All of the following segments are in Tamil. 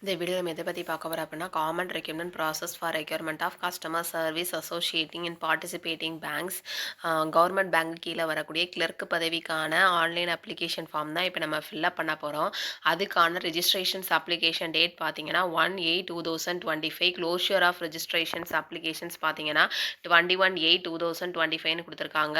இந்த வீடியோ நம்ம எதை பற்றி பார்க்க வரோம் அப்படின்னா common requirement process for requirement of customer service associating in participating banks. Government bank கீழே வரக்கூடிய கிளர்க் பதவிக்கான ஆன்லைன் அப்ளிகேஷன் ஃபார்ம் தான் இப்போ நம்ம ஃபில்அப் பண்ண போகிறோம். அதுக்கான ரெஜிஸ்ட்ரேஷன்ஸ் அப்ளிகேஷன் டேட் பார்த்தீங்கன்னா 1/8/2025. க்ளோஷர் ஆஃப் ரெஜிஸ்ட்ரேஷன்ஸ் அப்ளிகேஷன்ஸ் பார்த்தீங்கன்னா 21/8/2025 கொடுத்துருக்காங்க.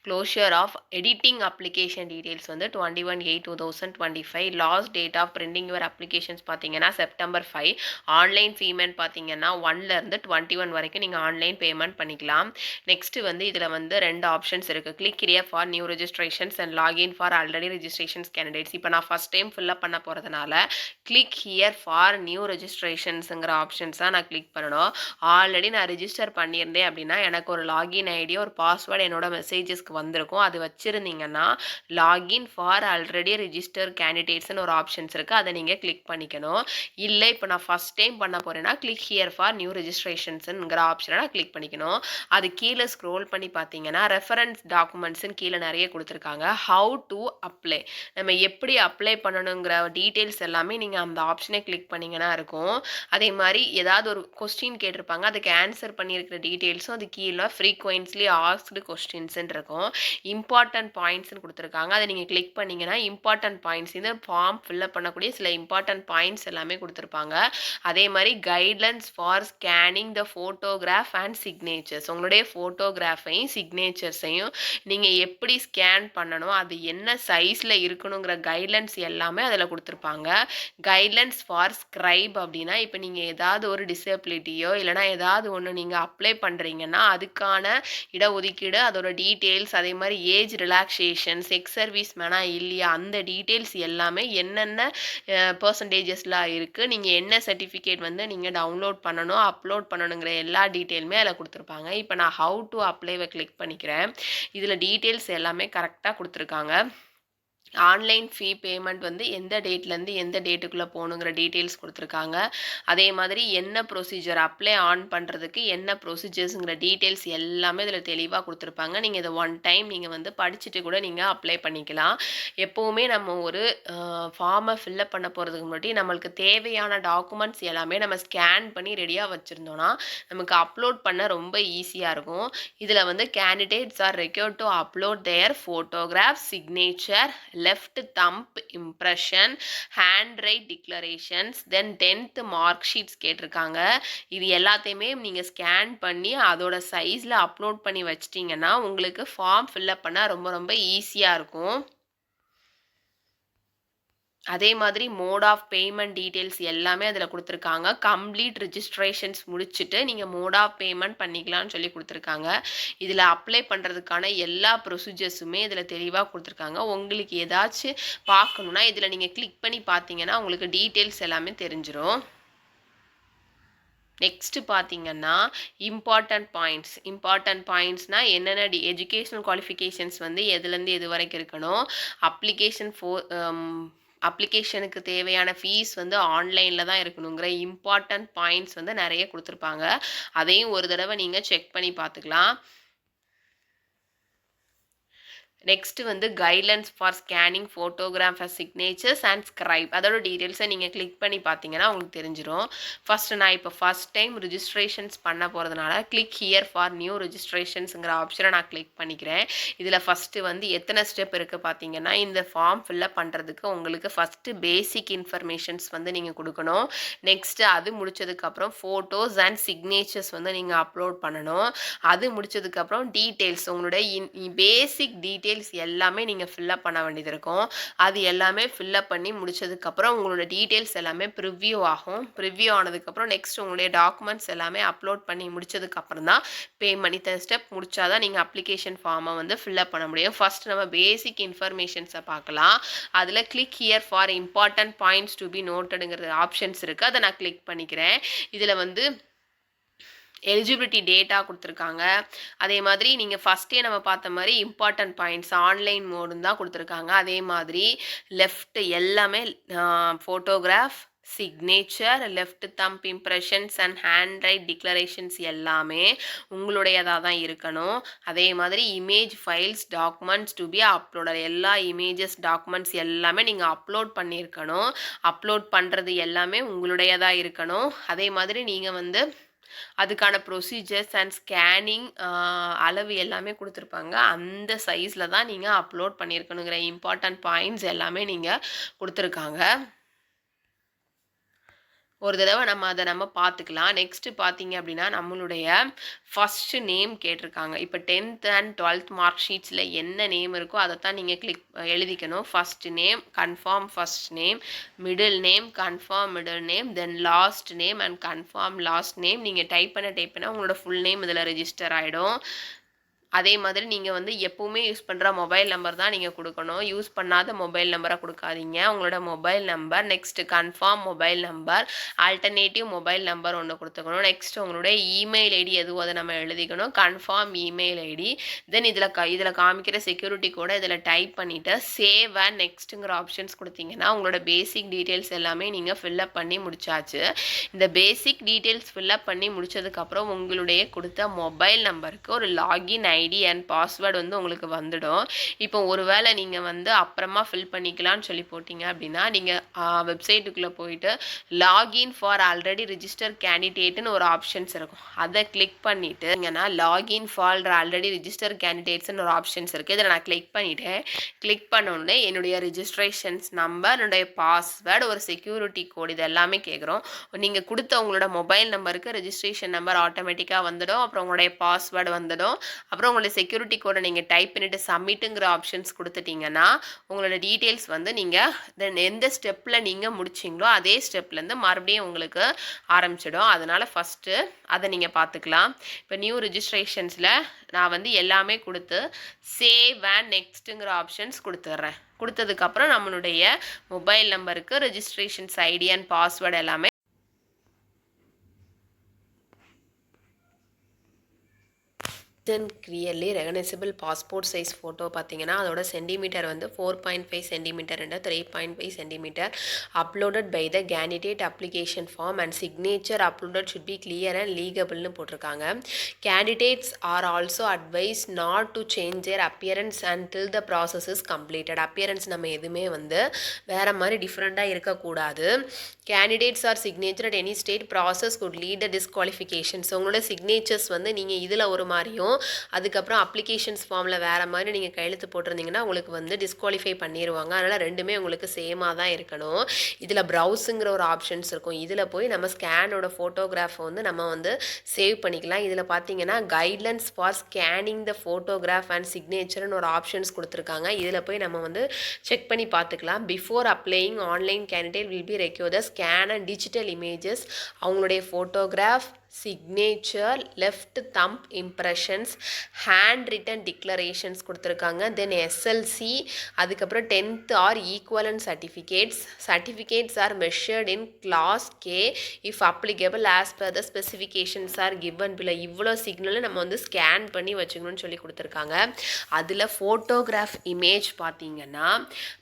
Closure of editing application details வந்து 21/8/2025. Last date of printing your applications பார்த்தீங்கன்னா September 5. ஆன்லைன் பேமெண்ட் பார்த்தீங்கன்னா 1லேருந்து 21 வரைக்கும் நீங்கள் ஆன்லைன் பேமெண்ட் பண்ணிக்கலாம். நெக்ஸ்ட் வந்து இதில் வந்து 2 ஆப்ஷன்ஸ் இருக்குது. Click here for new registrations and login for already registrations candidates. இப்போ நான் ஃபஸ்ட் டைம் ஃபில்அப் பண்ண போகிறதுனால கிளிக் ஹியர் ஃபார் நியூ ரெஜிஸ்ட்ரேஷன்ஸுங்கிற ஆப்ஷன்ஸ் தான் நான் கிளிக் பண்ணணும். ஆல்ரெடி நான் ரெஜிஸ்டர் பண்ணியிருந்தேன் அப்படின்னா எனக்கு ஒரு லாகின் ஐடி ஒரு பாஸ்வேர்டு என்னோட மெசேஜஸ்க்கு வந்திருக்கும். அது வச்சுருந்தீங்கன்னா லாகின் ஃபார் ஆல்ரெடி ரெஜிஸ்டர் கேண்டிடேட்ஸ்னு ஒரு ஆப்ஷன்ஸ் இருக்குது. அதை நீங்கள் கிளிக் பண்ணிக்கணும். இல்லை இப்போ நான் ஃபஸ்ட் டைம் பண்ண போகிறேன்னா கிளிக் ஹியர் ஃபார் நியூ ரெஜிஸ்ட்ரேஷன்ஸுங்கிற ஆப்ஷனை நான் கிளிக் பண்ணிக்கணும். அது கீழே ஸ்க்ரோல் பண்ணி பார்த்தீங்கன்னா ரெஃபரன்ஸ் டாக்குமெண்ட்ஸுன்னு கீழே நிறைய கொடுத்துருக்காங்க. ஹவு டு அப்ளை, நம்ம எப்படி அப்ளை பண்ணணுங்கிற டீட்டெயில்ஸ் எல்லாமே நீங்கள் அந்த ஆப்ஷனை கிளிக் பண்ணிங்கன்னா இருக்கும். அதே மாதிரி ஏதாவது ஒரு கொஸ்டின் கேட்டிருப்பாங்க, அதுக்கு ஆன்சர் பண்ணியிருக்கிற டீட்டெயில்ஸும் அது கீழே ஃப்ரீக்வென்ட்லி ஆஸ்க்டு கொஸ்டின்ஸ்ன்னு இருக்கும். இம்பார்ட்டன்ட் பாயிண்ட்ஸ்னு கொடுத்துருக்காங்க. அதை நீங்கள் கிளிக் பண்ணிங்கன்னா இம்பார்ட்டன்ட் பாயிண்ட்ஸ், இந்த ஃபார்ம் ஃபில்அப் பண்ணக்கூடிய சில இம்பார்ட்டன்ட் பாயிண்ட்ஸ் எல்லாமே கொடுத்துருப்பாங்க. அதே மாதிரி guidelines for scanning the photograph and signatures, உங்களுடைய ஃபோட்டோகிராஃபையும் சிக்னேச்சர்ஸையும் நீங்கள் எப்படி ஸ்கேன் பண்ணணும், அது என்ன சைஸில் இருக்கணுங்கிற கைட்லைன்ஸ் எல்லாமே அதில் கொடுத்துருப்பாங்க. கைட்லைன்ஸ் ஃபார் ஸ்க்ரைப் அப்படின்னா இப்போ நீங்கள் ஏதாவது ஒரு டிசபிலிட்டியோ இல்லைனா ஏதாவது ஒன்று நீங்கள் அப்ளை பண்ணுறீங்கன்னா அதுக்கான இடஒதுக்கீடு, அதோட டீட்டெயில்ஸ், அதே மாதிரி ஏஜ் ரிலாக்ஸேஷன்ஸ், எக்ஸ் சர்வீஸ் மேனா இல்லையா, அந்த டீட்டெயில்ஸ் எல்லாமே என்னென்ன பர்சன்டேஜஸ்லாம் இருக்குது, நீங்கள் என்ன சர்டிஃபிகேட் வந்து நீங்கள் டவுன்லோட் பண்ணணும் அப்லோட் பண்ணணுங்கிற எல்லா டீட்டெயிலுமே அதில் கொடுத்துருப்பாங்க. இப்போ நான் ஹவு டு அப்ளைவை கிளிக் பண்ணிக்கிறேன். இதில் டீட்டெயில்ஸ் எல்லாமே கரெக்டாக கொடுத்துருக்காங்க. ஆன்லைன் ஃபீ பேமெண்ட் வந்து எந்த டேட்லேருந்து எந்த டேட்டுக்குள்ளே போகணுங்கிற டீட்டெயில்ஸ் கொடுத்துருக்காங்க. அதே மாதிரி என்ன ப்ரொசீஜர் அப்ளை ஆன் பண்ணுறதுக்கு என்ன ப்ரொசீஜர்ஸுங்கிற டீட்டெயில்ஸ் எல்லாமே இதில் தெளிவாக கொடுத்துருப்பாங்க. நீங்கள் இதை ஒன் டைம் நீங்கள் வந்து படிச்சுட்டு கூட நீங்கள் அப்ளை பண்ணிக்கலாம். எப்போவுமே நம்ம ஒரு ஃபார்மை ஃபில்அப் பண்ண போகிறதுக்கு முன்னாடி நம்மளுக்கு தேவையான டாக்குமெண்ட்ஸ் எல்லாமே நம்ம ஸ்கேன் பண்ணி ரெடியாக வச்சுருந்தோன்னா நமக்கு அப்லோட் பண்ண ரொம்ப ஈஸியாக இருக்கும். இதில் வந்து candidates are required to upload their photograph, signature, left thumb impression, handwrite declarations, then 10th mark sheets கேட்டிருக்காங்க. இது எல்லாத்தையுமே நீங்கள் ஸ்கேன் பண்ணி அதோட சைஸில் அப்லோட் பண்ணி வச்சிட்டிங்கன்னா உங்களுக்கு ஃபார்ம் ஃபில்அப் பண்ண ரொம்ப ரொம்ப ஈஸியாக இருக்கும். அதே மாதிரி மோட் ஆஃப் பேமெண்ட் டீட்டெயில்ஸ் எல்லாமே அதில் கொடுத்துருக்காங்க. கம்ப்ளீட் ரெஜிஸ்ட்ரேஷன்ஸ் முடிச்சுட்டு நீங்கள் மோட் ஆஃப் பேமெண்ட் பண்ணிக்கலாம்னு சொல்லி கொடுத்துருக்காங்க. இதில் அப்ளை பண்ணுறதுக்கான எல்லா ப்ரொசீஜர்ஸுமே இதில் தெளிவாக கொடுத்துருக்காங்க. உங்களுக்கு ஏதாச்சும் பார்க்கணுன்னா இதில் நீங்கள் கிளிக் பண்ணி பார்த்தீங்கன்னா உங்களுக்கு டீட்டெயில்ஸ் எல்லாமே தெரிஞ்சிடும். நெக்ஸ்ட்டு பார்த்தீங்கன்னா இம்பார்ட்டன்ட் பாயிண்ட்ஸ்னால் என்னென்ன எஜுகேஷனல் குவாலிஃபிகேஷன்ஸ் வந்து எதுலேருந்து எது வரைக்கும் இருக்கணும், அப்ளிகேஷனுக்கு தேவையான ஃபீஸ் வந்து ஆன்லைனில் தான் இருக்கணுங்கிற இம்பார்ட்டன்ட் பாயிண்ட்ஸ் வந்து நிறைய கொடுத்துருப்பாங்க. அதையும் ஒரு தடவை நீங்கள் செக் பண்ணி பார்த்துக்கலாம். நெக்ஸ்ட் வந்து guidelines for scanning photograph signatures and scribe, அதோட டீட்டெயில்ஸை நீங்கள் கிளிக் பண்ணி பார்த்தீங்கன்னா உங்களுக்கு தெரிஞ்சிடும். நான் இப்போ ஃபஸ்ட் டைம் ரிஜிஸ்ட்ரேஷன்ஸ் பண்ண போகிறதுனால கிளிக் ஹியர் ஃபார் நியூ ரெஜிஸ்ட்ரேஷன்ஸுங்கிற ஆப்ஷனை நான் கிளிக் பண்ணிக்கிறேன். இதில் ஃபஸ்ட்டு வந்து எத்தனை ஸ்டெப் இருக்குது பார்த்தீங்கன்னா, இந்த ஃபார்ம் ஃபில்அப் பண்ணுறதுக்கு உங்களுக்கு ஃபஸ்ட்டு பேசிக் இன்ஃபர்மேஷன்ஸ் வந்து நீங்கள் கொடுக்கணும். நெக்ஸ்ட்டு அது முடித்ததுக்கப்புறம் ஃபோட்டோஸ் அண்ட் சிக்னேச்சர்ஸ் வந்து நீங்கள் அப்லோட் பண்ணணும். அது முடித்ததுக்கப்புறம் டீட்டெயில்ஸ், உங்களுடைய பேசிக் டீட்டெயில்ஸ் எல்லாமே நீங்கள் ஃபில்அப் பண்ண வேண்டியது இருக்கும். அது எல்லாமே ஃபில்அப் பண்ணி முடிச்சதுக்கப்புறம் உங்களோட டீட்டெயில்ஸ் எல்லாமே ப்ரிவ்யூ ஆகும். ப்ரிவ்யூ ஆனதுக்கப்புறம் நெக்ஸ்ட் உங்களுடைய டாக்குமெண்ட்ஸ் எல்லாமே அப்லோட் பண்ணி முடிச்சதுக்கப்புறம் தான் பேமெண்ட். இத்தனை ஸ்டெப் முடிச்சாதான் நீங்கள் அப்ளிகேஷன் ஃபார்மை வந்து ஃபில்அப் பண்ண முடியும். ஃபர்ஸ்ட் நம்ம பேசிக் இன்ஃபர்மேஷன்ஸை பார்க்கலாம். அதில் click here for important points to be நோட்டடுங்கிற ஆப்ஷன்ஸ் இருக்குது. அதை நான் கிளிக் பண்ணிக்கிறேன். இதில் வந்து எலிஜிபிலிட்டி டேட்டா கொடுத்துருக்காங்க. அதே மாதிரி நீங்கள் ஃபஸ்ட்டே நம்ம பார்த்த மாதிரி இம்பார்ட்டன்ட் பாயிண்ட்ஸ் ஆன்லைன் மோடுன்னு தான் கொடுத்துருக்காங்க. அதே மாதிரி லெஃப்ட் எல்லாமே photograph, signature, left thumb impressions and hand write declarations எல்லாமே உங்களுடையதாக தான் இருக்கணும். அதே மாதிரி image files documents to be uploaded, எல்லா இமேஜஸ் டாக்குமெண்ட்ஸ் எல்லாமே நீங்கள் அப்லோட் பண்ணியிருக்கணும். அப்லோட் பண்ணுறது எல்லாமே உங்களுடையதாக இருக்கணும். அதே மாதிரி நீங்கள் வந்து அதுக்கான ப்ரொசீஜர்ஸ் அண்ட் ஸ்கேனிங் அளவு எல்லாமே கொடுத்துருப்பாங்க. அந்த சைஸில் தான் நீங்கள் அப்லோட் பண்ணியிருக்கணுங்கிற இம்பார்ட்டன்ட் பாயிண்ட்ஸ் எல்லாமே நீங்கள் கொடுத்துருக்காங்க. ஒரு தடவை நம்ம பார்த்துக்கலாம். நெக்ஸ்ட்டு பார்த்தீங்க அப்படின்னா நம்மளுடைய ஃபஸ்ட்டு நேம் கேட்டிருக்காங்க. இப்போ 10th அண்ட் 12th மார்க் ஷீட்ஸில் என்ன நேம் இருக்கோ அதை தான் நீங்கள் எழுதிக்கணும். First name confirm first name, middle name confirm middle name, then last name and confirm last name. நீங்கள் டைப் பண்ண உங்களோட ஃபுல் நேம் இதில் ரெஜிஸ்டர் ஆகிடும். அதே மாதிரி நீங்கள் வந்து எப்போவுமே யூஸ் பண்ணுற மொபைல் நம்பர் தான் நீங்கள் கொடுக்கணும். யூஸ் பண்ணாத மொபைல் நம்பரை கொடுக்காதீங்க. உங்களோட mobile number, next confirm mobile number, alternative mobile number ஒன்று கொடுத்துக்கணும். நெக்ஸ்ட் உங்களுடைய இமெயில் ஐடி எதுவும் அதை நம்ம எழுதிக்கணும். Confirm email ID. தென் இதில் காமிக்கிற செக்யூரிட்டி கூட இதில் டைப் பண்ணிவிட்டு சேவ் அண்ட் நெக்ஸ்ட்டுங்கிற ஆப்ஷன்ஸ் கொடுத்தீங்கன்னா உங்களோட பேசிக் டீட்டெயில்ஸ் எல்லாமே நீங்கள் ஃபில்லப் பண்ணி முடிச்சாச்சு. இந்த பேசிக் டீட்டெயில்ஸ் ஃபில்லப் பண்ணி முடிச்சதுக்கப்புறம் உங்களுடைய கொடுத்த மொபைல் நம்பருக்கு ஒரு லாகின் ஐடி அண்ட் பாஸ்வேர்டு வந்து உங்களுக்கு வந்துடும். இப்போ ஒருவேளை நீங்கள் வந்து அப்புறமா ஃபில் பண்ணிக்கலாம்னு சொல்லி போட்டிங்க அப்படின்னா நீங்கள் வெப்சைட்டுக்குள்ளே போயிட்டு லாகின் ஃபார் ஆல்ரெடி ரிஜிஸ்டர் கேண்டிடேட்னு ஒரு ஆப்ஷன்ஸ் இருக்கும். அதை கிளிக் பண்ணிவிட்டு நீங்கன்னா லாகின் ஃபார் ஆல்ரெடி ரிஜிஸ்டர் கேண்டிடேட்ஸ்னு ஒரு ஆப்ஷன்ஸ் இருக்குது. இதில் நான் கிளிக் பண்ணிவிட்டேன். கிளிக் பண்ணோடனே என்னுடைய ரிஜிஸ்ட்ரேஷன்ஸ் நம்பர், என்னுடைய பாஸ்வேர்டு, ஒரு செக்யூரிட்டி கோட் இது எல்லாமே கேட்குறோம். நீங்கள் கொடுத்த உங்களோட மொபைல் நம்பருக்கு ரெஜிஸ்ட்ரேஷன் நம்பர் ஆட்டோமேட்டிக்காக வந்துடும். அப்புறம் உங்களுடைய பாஸ்வேர்டு வந்துடும். அப்புறம் உங்களுடைய செக்யூரிட்டி கோடை நீங்கள் டைப் பண்ணிவிட்டு சப்மிட்டுங்கிற ஆப்ஷன்ஸ் கொடுத்துட்டிங்கன்னா உங்களோட டீட்டெயில்ஸ் வந்து நீங்கள் தென் எந்த ஸ்டெப்பில் நீங்கள் முடிச்சிங்களோ அதே ஸ்டெப்லேருந்து மறுபடியும் உங்களுக்கு ஆரம்பிச்சிடும். அதனால் ஃபஸ்ட்டு அதை நீங்கள் பார்த்துக்கலாம். இப்போ நியூ ரிஜிஸ்ட்ரேஷன்ஸில் நான் வந்து எல்லாமே கொடுத்து சேவ் அண்ட் நெக்ஸ்ட்டுங்கிற ஆப்ஷன்ஸ் கொடுத்துட்றேன். கொடுத்ததுக்கப்புறம் நம்மளுடைய மொபைல் நம்பருக்கு ரெஜிஸ்ட்ரேஷன்ஸ் ஐடி அண்ட் பாஸ்வேர்டு எல்லாமே clearly recognisable passport size photo பார்த்தீங்கன்னா அதோட சென்டிமீட்டர் வந்து 4.5 centimetre and 3.5 centimetre. Uploaded by the candidate application form and signature uploaded should be clear and லீகபிள்னு போட்டிருக்காங்க. Candidates are also advise not to change their appearance until the process is completed. Appearance நம்ம எதுவுமே வந்து வேறு மாதிரி டிஃப்ரெண்ட்டாக இருக்கக்கூடாது. Candidates are signature at any state process could lead த டிஸ்குவாலிஃபிகேஷன்ஸ். உங்களோட சிக்னேச்சர்ஸ் வந்து நீங்கள் இதில் ஒரு மாதிரியும் அதுக்கப்புறம் அப்ளிகேஷன்ஸ் ஃபார்மில் வேறு மாதிரி நீங்கள் கையெழுத்து போட்டிருந்தீங்கன்னா உங்களுக்கு வந்து டிஸ்குவாலிஃபை பண்ணிடுவாங்க. அதனால் ரெண்டுமே உங்களுக்கு சேமாக தான் இருக்கணும். இதில் ப்ரௌஸுங்கிற ஒரு ஆப்ஷன்ஸ் இருக்கும். இதில் போய் நம்ம ஸ்கேனோட ஃபோட்டோகிராஃபை வந்து நம்ம வந்து சேவ் பண்ணிக்கலாம். இதில் பார்த்தீங்கன்னா guidelines for scanning the photograph and சிக்னேச்சர்னு ஒரு ஆப்ஷன்ஸ் கொடுத்துருக்காங்க. இதில் போய் நம்ம வந்து செக் பண்ணி பார்த்துக்கலாம். Before applying online candidate will be require the scan and digital images. அவங்களுடைய photograph, signature, left thumb impressions, hand written declarations கொடுத்துருக்காங்க. தென் எஸ்எல்சி, அதுக்கப்புறம் 10th or equivalent certificates are measured in class K if applicable as per the specifications are given below. இவ்வளோ சிக்னலை நம்ம வந்து ஸ்கேன் பண்ணி வச்சுக்கணும்னு சொல்லி கொடுத்துருக்காங்க. அதில் ஃபோட்டோகிராஃப் இமேஜ் பார்த்தீங்கன்னா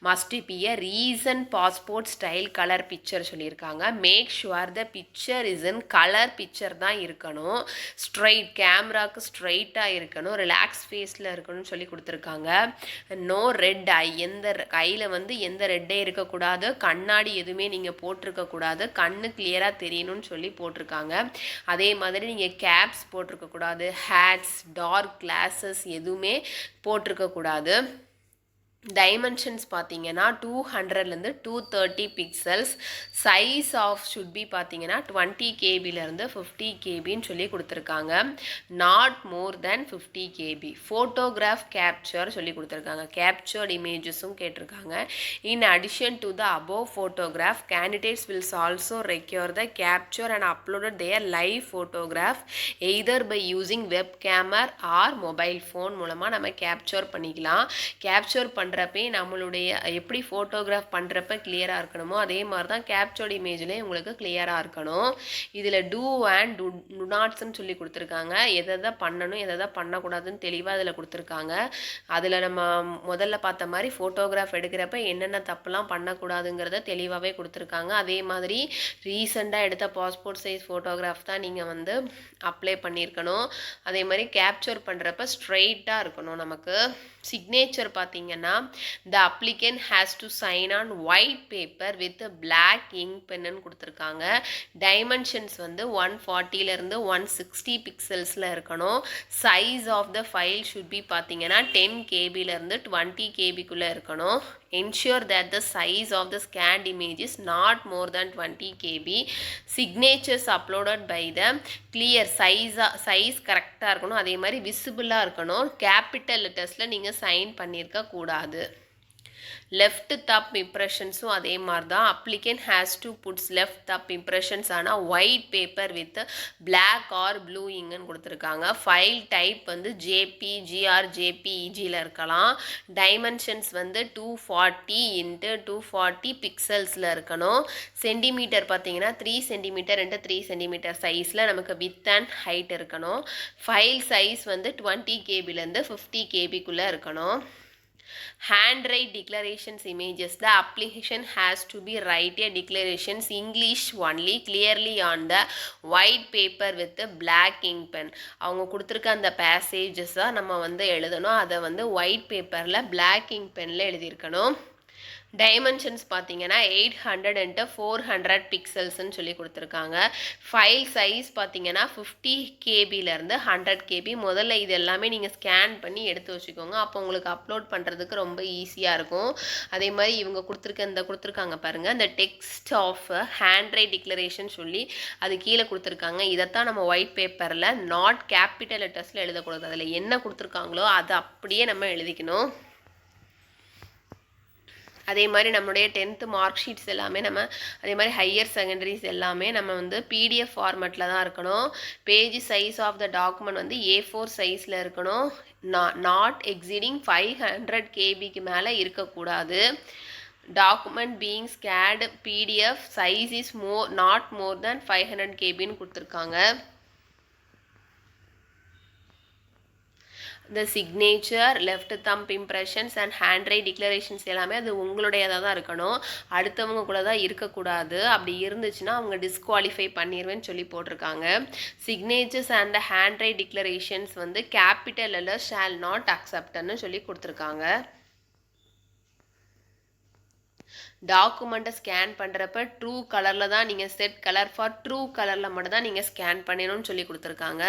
must be a recent passport style colour picture சொல்லியிருக்காங்க. Make sure the picture is in colour picture தான் இருக்கணும். ஸ்ட்ரைட் கேமராவுக்கு ஸ்ட்ரைட்டாக இருக்கணும். ரிலாக்ஸ் ஃபேஸில் இருக்கணும்னு சொல்லி கொடுத்துருக்காங்க. நோ ரெட் ஐ, எந்த கையில் வந்து எந்த ரெட்டே இருக்கக்கூடாது. கண்ணாடி எதுவுமே நீங்கள் போட்டிருக்கக்கூடாது. கண்ணு கிளியராக தெரியணும்னு சொல்லி போட்டிருக்காங்க. அதே மாதிரி நீங்கள் கேப்ஸ் போட்டிருக்கக்கூடாது. ஹேட்ஸ், டார்க் கிளாஸஸ் எதுவுமே போட்டிருக்கக்கூடாது. டைமென்ஷன்ஸ் பார்த்தீங்கன்னா 200லேருந்து 230 pixels. Size of should be பார்த்தீங்கன்னா 20 கேபிலேருந்து 50 கேபின்னு சொல்லி கொடுத்துருக்காங்க. Not more than 50 KB. Photograph capture சொல்லி கொடுத்துருக்காங்க. கேப்சர்ட் இமேஜஸும் கேட்டிருக்காங்க. In addition to the above photograph candidates will also require the capture and uploaded their live photograph either by using web camera or mobile phone மூலமாக நம்ம கேப்சர் பண்ணிக்கலாம். கேப்சர் பண்ணுற பண்ணுறப்பே நம்மளுடைய எப்படி ஃபோட்டோகிராஃப் பண்ணுறப்ப கிளியராக இருக்கணுமோ அதே மாதிரி தான் கேப்சர்டு இமேஜ்லேயும் உங்களுக்கு கிளியராக இருக்கணும். இதில் டூ அண்ட் டு நாட்ஸ்ன்னு சொல்லி கொடுத்துருக்காங்க. எதை பண்ணணும் எதை பண்ணக்கூடாதுன்னு தெளிவாக அதில் கொடுத்துருக்காங்க. அதில் நம்ம முதல்ல பார்த்த மாதிரி ஃபோட்டோகிராஃப் எடுக்கிறப்ப என்னென்ன தப்புலாம் பண்ணக்கூடாதுங்கிறத தெளிவாகவே கொடுத்துருக்காங்க. அதே மாதிரி ரீசெண்டாக எடுத்த பாஸ்போர்ட் சைஸ் ஃபோட்டோகிராஃப் தான் நீங்கள் வந்து அப்ளை பண்ணியிருக்கணும். அதே மாதிரி கேப்சர் பண்ணுறப்ப ஸ்ட்ரெயிட்டாக இருக்கணும். நமக்கு சிக்னேச்சர் பார்த்தீங்கன்னா the applicant has to sign on white paper with black ink பென்னு கொடுத்துருக்காங்க. டைமென்ஷன்ஸ் வந்து 140லேருந்து 160 பிக்சல்ஸில் இருக்கணும். Size of the file should be பார்த்தீங்கன்னா 10 கேபிலேருந்து 20 கேபிக்குள்ளே இருக்கணும். ensure that the size of the scanned image is not more than 20 KB. signatures uploaded by the clear size கரெக்டாக இருக்கணும். அதே மாதிரி விசிபிளாக இருக்கணும். கேபிட்டல் லெட்டர்ஸில் நீங்கள் சைன் பண்ணியிருக்க கூடாது. லெஃப்ட் தப் இம்ப்ரெஷன்ஸும் அதே மாதிரி தான். Applicant has to puts left thumb impressions ஆனால் white paper with black or blue இங்குன்னு கொடுத்துருக்காங்க. ஃபைல் டைப் வந்து ஜேபிஜி ஆர் ஜேபிஇஜியில் இருக்கலாம். டைமென்ஷன்ஸ் வந்து 240 × 240 பிக்சல்ஸில் இருக்கணும். சென்டிமீட்டர் பார்த்தீங்கன்னா 3 சென்டிமீட்டர் × 3 சென்டிமீட்டர் சைஸில் நமக்கு வித் அண்ட் ஹைட் இருக்கணும். ஃபைல் சைஸ் வந்து 20 கேபிலேருந்து 50 கேபிக்குள்ளே இருக்கணும். handwrite declarations images. The application has to be write a declarations English only clearly on the white paper with the black ink pen. அவங்க கொடுத்துருக்க அந்த பேசேஜஸை நம்ம வந்து எழுதணும். அதை வந்து ஒயிட் பேப்பரில் பிளாக் இங்க் பெனில் எழுதியிருக்கணும். டைமென்ஷன்ஸ் பார்த்தீங்கன்னா 800 × 400 பிக்சல்ஸ்ன்னு சொல்லி கொடுத்துருக்காங்க. ஃபைல் சைஸ் பார்த்தீங்கன்னா 50 கேபிலேருந்து 100 கேபி. முதல்ல இது எல்லாமே நீங்கள் ஸ்கேன் பண்ணி எடுத்து வச்சுக்கோங்க. அப்போ உங்களுக்கு அப்லோட் பண்ணுறதுக்கு ரொம்ப ஈஸியாக இருக்கும். அதே மாதிரி இவங்க கொடுத்துருக்காங்க பாருங்கள், இந்த text of hand write declaration சொல்லி அது கீழே கொடுத்துருக்காங்க. இதைத்தான் நம்ம ஒயிட் பேப்பரில் நாட் கேபிட்டல் லெட்டர்ஸில் எழுதக்கூடாது. அதில் என்ன கொடுத்துருக்காங்களோ அதை அப்படியே நம்ம எழுதிக்கணும். அதே மாதிரி நம்மளுடைய 10th மார்க் ஷீட்ஸ் எல்லாமே நம்ம அதே மாதிரி ஹையர் செகண்டரிஸ் எல்லாமே நம்ம வந்து பிடிஎஃப் ஃபார்மேட்டில் தான் இருக்கணும். Page size of the document வந்து A4 சைஸில் இருக்கணும். நாட் எக்ஸீடிங் 500 கேபிக்கு மேலே இருக்கக்கூடாது. Document being scanned PDF size is not more than 500 கேபின்னு கொடுத்துருக்காங்க. the signature, left thumb impressions and handwrite declarations எல்லாமே அது உங்களுடையதாக தான் இருக்கணும். அடுத்தவங்க கூட தான் இருக்கக்கூடாது. அப்படி இருந்துச்சுன்னா அவங்க டிஸ்குவாலிஃபை பண்ணிடுவேன்னு சொல்லி போட்டிருக்காங்க. சிக்னேச்சர்ஸ் அண்ட் handwrite declarations வந்து கேபிட்டல் லெட்டர் ஷால் நாட் அக்செப்ட்னு சொல்லி கொடுத்துருக்காங்க. டாக்குமெண்ட்டை ஸ்கேன் பண்ணுறப்ப ட்ரூ கலரில் தான் நீங்கள் செட் கலர் ஃபார் ட்ரூ கலரில் மட்டும் தான் நீங்கள் ஸ்கேன் பண்ணணும்னு சொல்லி கொடுத்துருக்காங்க.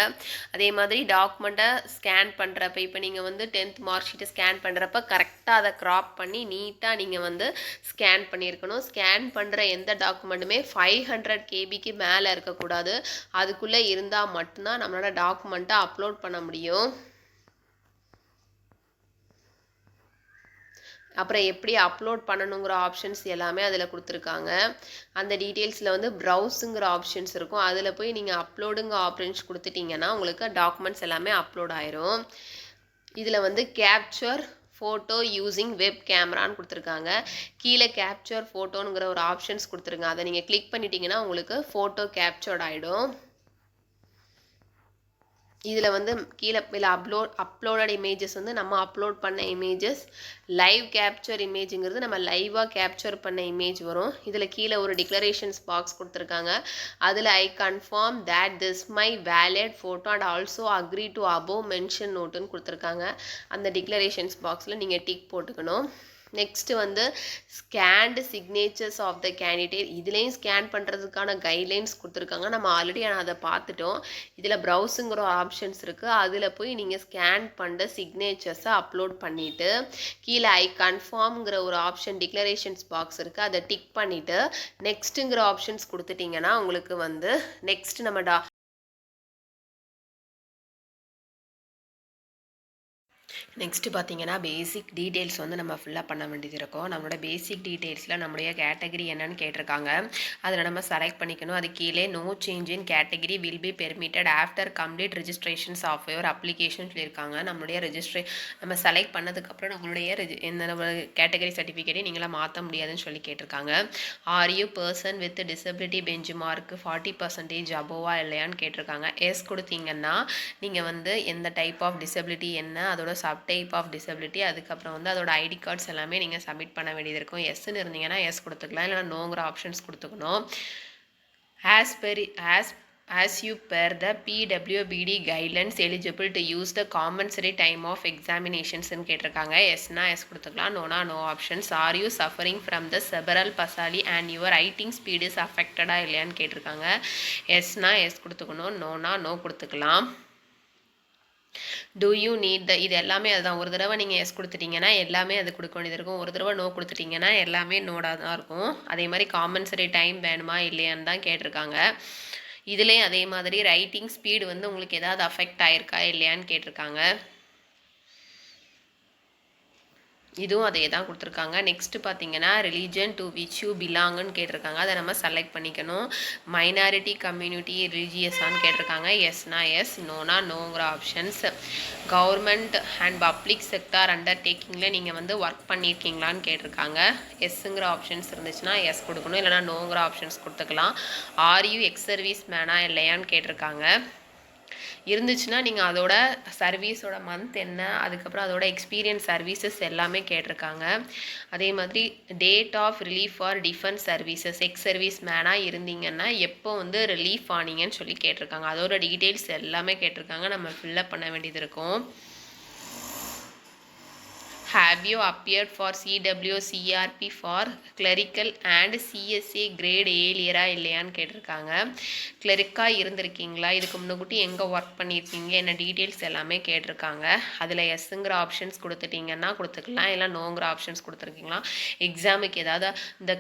அதே மாதிரி டாக்குமெண்ட்டை ஸ்கேன் பண்ணுறப்ப இப்போ நீங்கள் வந்து 10th மார்க் ஷீட்டை ஸ்கேன் பண்ணுறப்ப கரெக்டாக அதை க்ராப் பண்ணி நீட்டாக நீங்கள் வந்து ஸ்கேன் பண்ணியிருக்கணும். ஸ்கேன் பண்ணுற எந்த டாக்குமெண்ட்டுமே 500 கேபிக்கு மேலே இருக்கக்கூடாது. அதுக்குள்ளே இருந்தால் மட்டும்தான் நம்மளோட டாக்குமெண்ட்டை அப்லோட் பண்ண முடியும். அப்புறம் எப்படி அப்லோட் பண்ணணுங்கிற ஆப்ஷன்ஸ் எல்லாமே அதில் கொடுத்துருக்காங்க. அந்த டீட்டெயில்ஸில் வந்து ப்ரௌஸுங்கிற ஆப்ஷன்ஸ் இருக்கும். அதில் போய் நீங்கள் அப்லோடுங்க ஆப்ஷன்ஸ் கொடுத்துட்டிங்கன்னா உங்களுக்கு டாக்குமெண்ட்ஸ் எல்லாமே அப்லோட் ஆயிரும். இதில் வந்து கேப்சர் ஃபோட்டோ யூஸிங் வெப் கேமரான்னு கொடுத்துருக்காங்க. கீழே கேப்சர் ஃபோட்டோங்கிற ஒரு ஆப்ஷன்ஸ் கொடுத்துருங்க. அதை நீங்கள் கிளிக் பண்ணிட்டீங்கன்னா உங்களுக்கு ஃபோட்டோ கேப்சர்ட் ஆகிடும். இதில் வந்து கீழே அப்லோடட் இமேஜஸ் வந்து நம்ம அப்லோட் பண்ண இமேஜஸ். லைவ் கேப்சர் இமேஜுங்கிறது நம்ம லைவாக கேப்சர் பண்ண இமேஜ் வரும். இதில் கீழே ஒரு டிக்ளரேஷன்ஸ் பாக்ஸ் கொடுத்துருக்காங்க. அதில் I confirm that this my valid photo and also agree to above mention நோட்டுன்னு கொடுத்துருக்காங்க. அந்த டிக்ளரேஷன்ஸ் பாக்ஸில் நீங்கள் டிக் போட்டுக்கணும். நெக்ஸ்ட்டு வந்து scanned signatures of the candidate. இதுலேயும் ஸ்கேன் பண்ணுறதுக்கான கைட்லைன்ஸ் கொடுத்துருக்காங்க. நம்ம ஆல்ரெடி அதை பார்த்துட்டோம். இதில் ப்ரௌஸுங்கிற ஆப்ஷன்ஸ் இருக்குது. அதில் போய் நீங்கள் ஸ்கேன் பண்ணுற சிக்னேச்சர்ஸை அப்லோட் பண்ணிவிட்டு கீழே ஐ கன்ஃபார்ம்ங்கிற ஒரு ஆப்ஷன் டிக்ளரேஷன்ஸ் பாக்ஸ் இருக்குது. அதை டிக் பண்ணிவிட்டு நெக்ஸ்ட்டுங்கிற ஆப்ஷன்ஸ் கொடுத்துட்டிங்கன்னா உங்களுக்கு வந்து நெக்ஸ்ட் நம்ம நெக்ஸ்ட்டு பார்த்தீங்கன்னா, பேசிக் டீட்டெயில்ஸ் வந்து நம்ம ஃபில்லப் பண்ண வேண்டியது இருக்கும். நம்மளோட பேசிக் டீட்டெயில்ஸில் நம்முடைய கேட்டகரி என்னன்னு கேட்டிருக்காங்க. அதில் நம்ம செலக்ட் பண்ணிக்கணும். அது கீழே no change in category will be permitted after complete registrations of your application சொல்லியிருக்காங்க. நம்மளுடைய நம்ம செலக்ட் பண்ணதுக்கப்புறம் நம்மளுடைய இந்த நம்ம கேட்டகரி சர்டிஃபிகேட்டை நீங்களா மாற்ற முடியாதுன்னு சொல்லி கேட்டிருக்காங்க. Are you person with disability bench mark 40% அபோவா இல்லையான்னு கேட்டிருக்காங்க. எஸ் கொடுத்தீங்கன்னா நீங்கள் வந்து எந்த டைப் ஆஃப் டிசபிலிட்டி என்ன, அதோட டைப் ஆஃப் டிசபிலிட்டி, அதுக்கப்புறம் வந்து அதோட ஐடி கார்ட்ஸ் எல்லாமே நீங்கள் சப்மிட் பண்ண வேண்டியது இருக்கும். எஸ்ன்னு இருந்தீங்கன்னா எஸ் கொடுத்துக்கலாம், இல்லைனா நோங்கிற options கொடுத்துக்கணும். As you per the PWBD guidelines eligible to use the compulsory time of examinations ன்னு கேட்டிருக்காங்க. எஸ்னா எஸ் கொடுத்துக்கலாம், நோனா no options. Are you suffering from the cerebral பசாலி and your writing speed is அஃபெக்டடா இல்லையான்னு கேட்டிருக்காங்க. எஸ்னா எஸ் கொடுத்துக்கணும், நோனா நோ கொடுத்துக்கலாம். டூ யூ நீட் இது எல்லாமே அதுதான். ஒரு தடவை நீங்கள் எஸ் கொடுத்துட்டீங்கன்னா எல்லாமே அது கொடுக்க வேண்டியது இருக்கும். ஒரு தடவை நோ கொடுத்துட்டிங்கன்னா எல்லாமே நோடாக தான் இருக்கும். அதே மாதிரி காம்பன்சரி டைம் வேணுமா இல்லையான்னு தான் கேட்டிருக்காங்க. இதுலேயும் அதே மாதிரி ரைட்டிங் ஸ்பீடு வந்து உங்களுக்கு ஏதாவது அஃபெக்ட் ஆயிருக்கா இல்லையான்னு கேட்டிருக்காங்க. இதுவும் அதே தான் கொடுத்துருக்காங்க. நெக்ஸ்ட்டு பார்த்தீங்கன்னா ரிலீஜன் டு விச் யூ பிலாங்குன்னு கேட்டிருக்காங்க. அதை நம்ம செலக்ட் பண்ணிக்கணும். மைனாரிட்டி கம்யூனிட்டி ரிலீஜியஸான்னு கேட்டிருக்காங்க. எஸ்னா எஸ், நோனா நோங்கிற options. Government and public sector அண்டர்டேக்கிங்கில் நீங்கள் வந்து ஒர்க் பண்ணியிருக்கீங்களான்னு கேட்டிருக்காங்க. எஸ்ஸுங்கிற ஆப்ஷன்ஸ் இருந்துச்சுன்னா எஸ் கொடுக்கணும், இல்லைனா நோங்கிற ஆப்ஷன்ஸ் கொடுத்துக்கலாம். ஆர் யூ எக்ஸ் சர்வீஸ் மேனா இல்லையான்னு கேட்டிருக்காங்க. இருந்துச்சுன்னா நீங்கள் அதோட சர்வீஸோட மந்த் என்ன, அதுக்கப்புறம் அதோட எக்ஸ்பீரியன்ஸ் சர்வீசஸ் எல்லாமே கேட்டிருக்காங்க. அதே மாதிரி date of relief for defence services, ex service மேனாக இருந்தீங்கன்னா எப்போ வந்து ரிலீஃப் ஆனீங்கன்னு சொல்லி கேட்டிருக்காங்க. அதோட டீட்டெயில்ஸ் எல்லாமே கேட்டிருக்காங்க. நம்ம ஃபில்லப் பண்ண வேண்டியது இருக்கும். Have you appeared for CWCRP for clerical and CSA grade ஏலியரா இல்லையான்னு கேட்டிருக்காங்க. கிளரிக்காக இருந்திருக்கீங்களா, இதுக்கு முன்னாடி எங்கே ஒர்க் பண்ணியிருக்கீங்க, என்ன டீட்டெயில்ஸ் எல்லாமே கேட்டிருக்காங்க. அதில் எஸ்ஸுங்கிற ஆப்ஷன்ஸ் கொடுத்துட்டிங்கன்னா கொடுத்துக்கலாம், இல்லை நோங்கிற ஆப்ஷன்ஸ் கொடுத்துருக்கீங்களா. எக்ஸாமுக்கு ஏதாவது இந்த